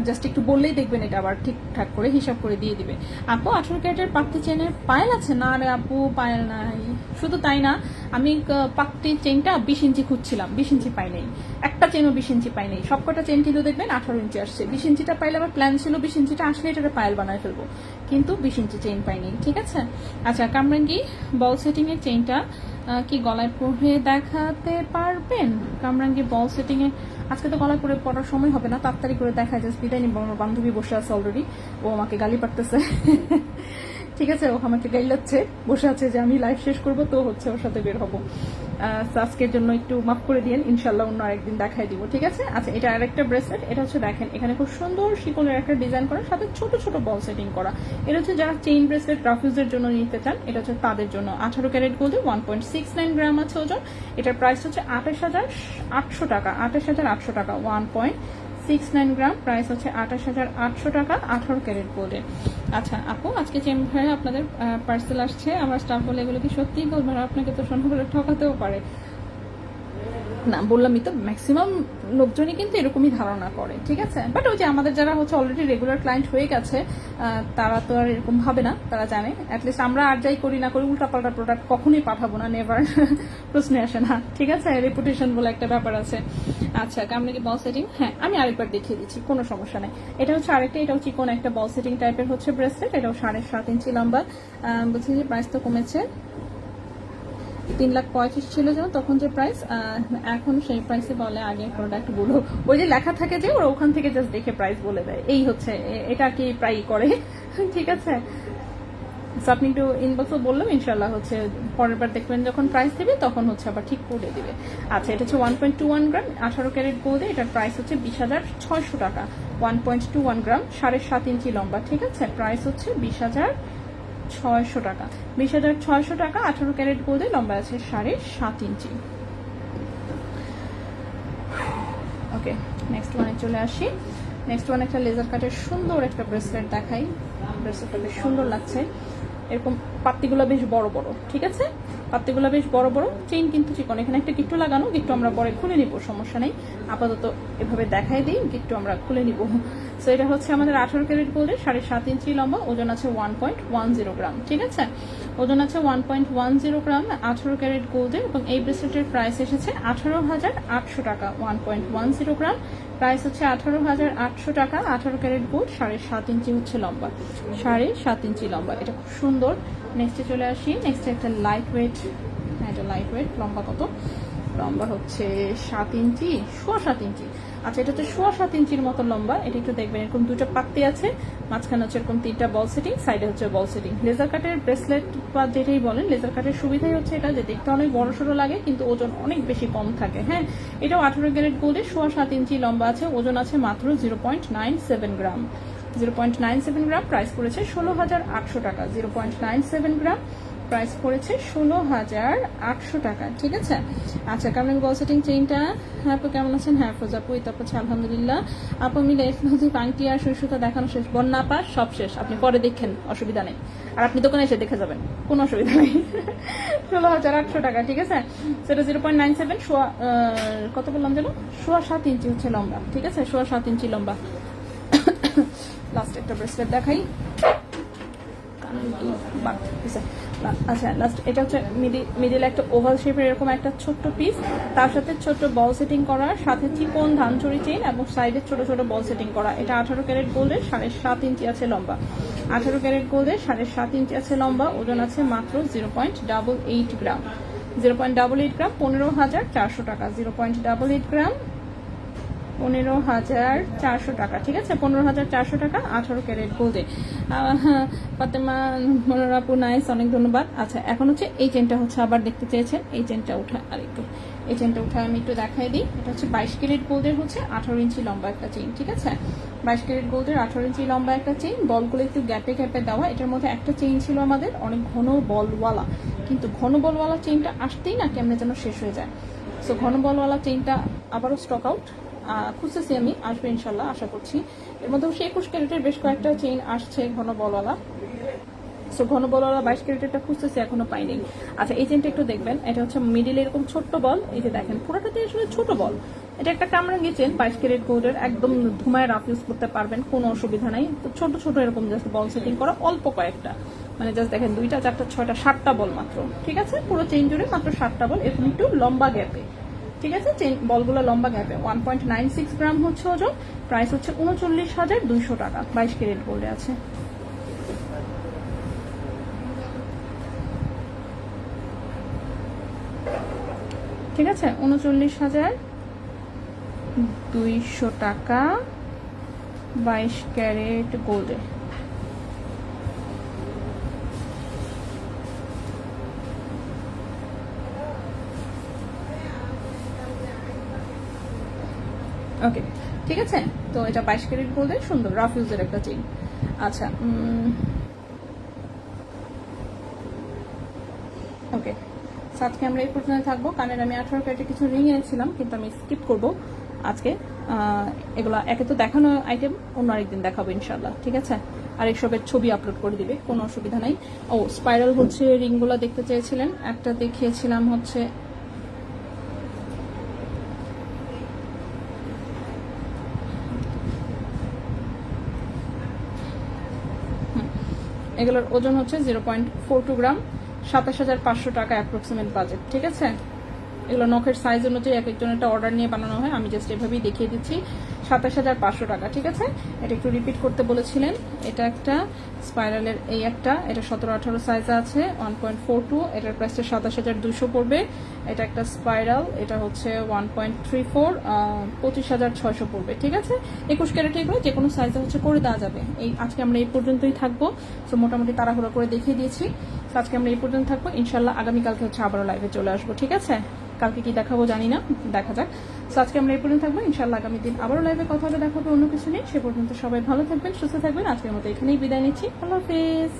জাস্ট একটু বললেই দেখবেন এটা আবার ঠিকঠাক করে হিসাব করে দিয়ে দিবে। আপু 18 ক্যারেটের পাত্তি চেনের পায়েল আছে? না রে আপু, পায়েল নাই। শুধু তাই না, আমি পাত্তি চেনটা 20 ইঞ্চি খুঁজছিলাম, 20 ইঞ্চি পাই নাই, একটা চেনও 20 ইঞ্চি পাই নাই। সবকটা চেন কিন্তু দেখবেন 18 ইঞ্চি আসছে। 20 ইঞ্চিটা পাইলে আমার প্ল্যান ছিল 20 ইঞ্চিটা আসলে এটাকে পায়েল বানায় ফেলবো, কিন্তু 20 ইঞ্চি চেন পাইনি। ঠিক আছে, আচ্ছা কামরাঙ্গি বল সেটিং এর চেনটা কি গলায় পরে দেখাতে পারবেন? কামরাঙ্গি বল সেটিং এ আজকে তো গলায় পরে পড়ার সময় হবে না, তাড়াতাড়ি করে দেখায় জাস্ট বিদায় নিব। আমার বান্ধবী বসে আছে অলরেডি, ও আমাকে গালি পারতেছে। ঠিক আছে, ও আমাকে গাইলাচ্ছে, বসে আছে যে আমি লাইভ শেষ করব, তো হচ্ছে ওর সাথে বের হবো। আজকের জন্য একটু মাফ করে দিয়েন, ইনশাল্লাহ অন্য আরেকদিন দেখাই দিব। ঠিক আছে, আচ্ছা এটা আরেকটা ব্রেসলেট, এটা হচ্ছে দেখেন এখানে খুব সুন্দর শিকলের একটা ডিজাইন করা, সাথে ছোট ছোট বল সেটিং করা। এটা হচ্ছে যারা চেইন ব্রেসলেট রাফিউজের জন্য নিতে চান, এটা হচ্ছে তাদের জন্য। 18 ক্যারেট গোল্ডে 1.69 গ্রাম আছে ওজন। এটার প্রাইস হচ্ছে 28,800 টাকা, 28,800 টাকা। 1.69 গ্রাম, প্রাইস হচ্ছে 28,800 টাকা 18 ক্যারেট গোল্ডে। আচ্ছা আপু, আজকে চেম্বারে আপনাদের পার্সেল আসছে, আমার স্টাফ বলে এগুলো কি সত্যি বলবেন? আপনাকে তো সোনা বলে ঠকাতেও পারে। না বললামই তো, ম্যাক্সিমাম লোকজনই কিন্তু এরকমই ধারণা করে। ঠিক আছে, বাট ওই যে আমাদের যারা হচ্ছে অলরেডি রেগুলার ক্লায়েন্ট হয়ে গেছে তারা তো আর এরকম ভাবে না, তারা জানে। অ্যাটলিস্ট আমরা আর যাই করি না করি উল্টাপাল্টা প্রোডাক্ট কখনোই পাঠাবো না, নেভার, প্রশ্নে আসে না। ঠিক আছে, রেপুটেশন বলে একটা ব্যাপার আছে। আচ্ছা আপনি কি বল সেটিং? হ্যাঁ আমি আরেকবার দেখিয়ে দিচ্ছি, কোনো সমস্যা নেই। এটা হচ্ছে আরেকটা, এটাও চিকন একটা বল সেটিং টাইপের হচ্ছে ব্রেসলেট, এটাও 7.5 ইঞ্চি লম্বা। বলছি যে প্রাইস তো কমেছে, 3,35,000 ছিল যেন তখন যে প্রাইস, এখন সেই প্রাইসে বলে আগে প্রোডাক্ট গুলো ওই যে লেখা থাকে যে ওরা ওখান থেকে জাস্ট দেখে প্রাইস বলে দেয়। এই হচ্ছে এটা কি প্রায় করে। ঠিক আছে, আপনি একটু ইনবক্সও বললাম, ইনশাল্লাহ হচ্ছে পরের বার দেখবেন যখন প্রাইস দিবে তখন হচ্ছে আবার ঠিক করে দিবে। আচ্ছা এটা হচ্ছে 1.21 গ্রাম 18 ক্যারেট গোল্ডে, এটার প্রাইস হচ্ছে 20,600 টাকা। 1.21 গ্রাম 7.5 ইঞ্চি লম্বা। ঠিক আছে, প্রাইস হচ্ছে 20,600 টাকা। 20,600 টাকা 18 ক্যারেট গোল্ডে, লম্বা আছে 7.5 ইঞ্চি। ওকে, নেক্সট ওয়ানে চলে আসি। নেক্সট ওয়ান একটা লেজার কাটের সুন্দর একটা ব্রেসলেট দেখাই। ব্রেসলেটটা বেশ সুন্দর লাগছে, এরকম পাত্তিগুলো বেশ বড় বড়। ঠিক আছে, পাত্তিগুলো বেশ বড় বড়, চেইন কিন্তু চিকন। এখানে একটা গিট্টু লাগানো, গিট্টু আমরা পরে খুলে নিব, সমস্যা নেই, আপাতত এভাবে দেখাই দিই, গিট্টু আমরা খুলে নিব। সো এটা হচ্ছে আমাদের 18 ক্যারেট গোল্ডে, 7.5 ইঞ্চি লম্বা, ওজন আছে 1.10 গ্রাম। ঠিক আছে, ওজন আছে 1.10 গ্রাম 18 ক্যারেট গোল্ডে, এবং এই ব্রেসলেটের প্রাইস এসেছে 18,800 টাকা। 1.10 গ্রাম, প্রাইস হচ্ছে 18,800 টাকা। 18 ক্যারেট গোল্ড, 7.5 ইঞ্চি হচ্ছে লম্বা, 7.5 ইঞ্চি লম্বা, এটা খুব সুন্দর। নেক্সটে চলে আসি, নেক্সটে একটা লাইট ওয়েট, হ্যাঁ এটা লাইট ওয়েট। লম্বা কত? লম্বা হচ্ছে 7 ইঞ্চি, 7.5 ইঞ্চি। আচ্ছা এটা হচ্ছে 7.5 ইঞ্চির মতো লম্বা। এটা একটু দেখবেন, এরকম দুটো পাত্তি আছে, মাঝখানে হচ্ছে এরকম 3টা বল সেটিং, সাইডে হচ্ছে বল সেটিং। লেজার কাটের ব্রেসলেট বা যেটাই বলেন, লেজার কাটের সুবিধাই হচ্ছে এটা যে দেখতে অনেক বড় সড়ো লাগে কিন্তু ওজন অনেক বেশি কম থাকে। হ্যাঁ, এটাও 18 ক্যারেট গোল্ডে, 7.5 ইঞ্চি লম্বা আছে, ওজন আছে মাত্র 0.97 গ্রাম। 0.97 গ্রাম, প্রাইস পড়েছে 16,800 টাকা। 0.97 গ্রাম, প্রাইস পড়েছে 16,800 টাকা। ঠিক আছে, আচ্ছা কেমন বল সেটিং চেইনটা? হ্যাঁ আপু কেমন আছেন? হ্যাঁ ফোজাপু এই তারপর আলহামদুলিল্লাহ। আপু মিলে পাংটি আর সরষুটা দেখানো শেষ, বন্যা পা সব শেষ, আপনি পরে দেখেন, অসুবিধা নেই। আর আপনি দোকানে এসে দেখে যাবেন, কোনো অসুবিধা নেই। 16,800 টাকা। ঠিক আছে, সেটা 0.97, কত বললাম যেন, 7.5 ইঞ্চি হচ্ছে লম্বা। ঠিক আছে, 7.5 ইঞ্চি লম্বা। লাস্ট একটা ব্রেসলেট দেখাই, আচ্ছা লাস্ট এটা হচ্ছে মিডিল একটা ওভাল শেপের এরকম একটা ছোট্ট পিস, তার সাথে ছোট্ট বল সেটিং করা, সাথে চিকন ধানচুরি চেইন এবং সাইডে ছোট ছোট বল সেটিং করা। এটা 18 ক্যারেট গোল্ডের, 7.5 ইঞ্চি আছে লম্বা। 18 ক্যারেট গোল্ডের, 7.5 ইঞ্চি আছে লম্বা, ওজন আছে মাত্র 0.88 গ্রাম। 0.88 গ্রাম, 15,400 টাকা। 0.88 গ্রাম, 15,400 টাকা। ঠিক আছে, 15,400 টাকা 18 ক্যারেট গোল্ডে। ফাতেমা মনোরাপু নাইস, অনেক ধন্যবাদ। আচ্ছা এখন হচ্ছে এই চেনটা হচ্ছে আবার দেখতে চেয়েছেন, এই চেনটা উঠা আর একটু, এই চেনটা উঠা আমি একটু দেখাই দিই। এটা হচ্ছে 22 ক্যারেট গোল্ডের, হচ্ছে 18 ইঞ্চি লম্বা একটা চেইন। ঠিক আছে, 22 ক্যারেট গোল্ডের 18 ইঞ্চি লম্বা একটা চেইন, বলগুলো একটু গ্যাপে গ্যাপে দেওয়া। এটার মধ্যে একটা চেইন ছিল আমাদের অনেক ঘন বলওয়ালা, কিন্তু ঘন বলওয়ালা চেইনটা আসতেই না কেমনে যেন শেষ হয়ে যায়। সো ঘন বলওয়ালা চেইনটা আবারও স্টক আউট, খুঁজতেছি আমি, আসবে ইনশাল্লাহ, আশা করছি। এর মধ্যে 21 ক্যারেটের বেশ কয়েকটা চেইন আসছে ঘন বলওয়ালা। সো ঘন বলওয়ালা 22 ক্যারেটেরটা খুঁজতেছি, এখনো পাইনি। আচ্ছা এই চেইনটা একটু দেখবেন, এটা হচ্ছে মিডিলে এরকম ছোট্ট বল, এই যে দেখেন পুরোটাতে আসলে ছোট বল। এটা একটা কামরাঙ্গি চেন, 22 ক্যারেট গোল্ডের, একদম ধুমায় রাফ ইউজ করতে পারবেন, কোনো অসুবিধা নাই। তো ছোট ছোট এরকম জাস্ট বল সেটিং করা, অল্প কয়েকটা, মানে জাস্ট দেখেন 2টা 4টা 6টা 7টা বল মাত্র। ঠিক আছে, পুরো চেইন জুড়ে মাত্র 7টা বল, এরকম একটু লম্বা গ্যাপে। ঠিক আছে, চেইন বলগুলো লম্বা গ্যাপে। 1.96 গ্রাম হচ্ছে ওজন, প্রাইস হচ্ছে 39,200 টাকা, 22 ক্যারেট গোল্ডে আছে। ঠিক আছে, 39,200 টাকা 22 ক্যারেট গোল্ডে। ওকে ঠিক আছে, তো এটা 22 ক্যারেট গোল্ডের সুন্দর রাফ ইউজের একটা চেইন। আচ্ছা ওকে, আজকে আমরা এই পর্যন্ত থাকবো। কানের আমি 18 ক্যারেটের কিছু রিং এনেছিলাম, কিন্তু আমি স্কিপ করব আজকে। এগুলা একে তো দেখানো আইটেম, অন্য আরেকদিন দেখাবো ইনশাল্লাহ। ঠিক আছে, আর এসবের ছবি আপলোড করে দিবে, কোনো অসুবিধা নাই। ও স্পাইরাল হচ্ছে রিংগুলো দেখতে চেয়েছিলেন, একটা দেখিয়েছিলাম হচ্ছে এগুলোর ওজন হচ্ছে 0.42 গ্রাম, 27,500 টাকা অ্যাপ্রক্সিমেট বাজেট। ঠিক আছে, এগুলো নখের সাইজ অনুযায়ী এক একজনেরটা অর্ডার নিয়ে বানানো হয়, আমি জাস্ট এভাবেই দেখিয়ে দিচ্ছি। 27,500 টাকা। ঠিক আছে, এটা একটু রিপিট করতে বলেছিলেন। এটা একটা স্পাইরালের, এই একটা, এটা 17-18 সাইজে আছে, 1.42, এটার প্রাইসটা 27,200 পড়বে। এটা একটা স্পাইরাল, এটা হচ্ছে 1.34, 25,600 পড়বে। ঠিক আছে, 21 ক্যারেট, এগুলো যে কোনো সাইজে হচ্ছে করে দেওয়া যাবে। এই আজকে আমরা এই পর্যন্তই থাকবো। সো মোটামুটি তাড়াহুড়ো করে দেখিয়ে দিয়েছি। আজকে আমরা এই পর্যন্ত থাকবো, ইনশাল্লাহ আগামীকালকে হচ্ছে আবারও লাইভে চলে আসবো। ঠিক আছে, কালকে কি দেখাবো জানি না, দেখা যাক। সো আজকে আমরা এই পর্যন্ত থাকবো, ইনশাল্লাহ আগামী দিন আবারও লাইভে কথা হবে, দেখাবো, অন্য কিছু নেই। সে পর্যন্ত সবাই ভালো থাকবেন, সুস্থ থাকবেন। আজকের মতো এখানেই বিদায় নিচ্ছি, আল্লাহ হাফেজ।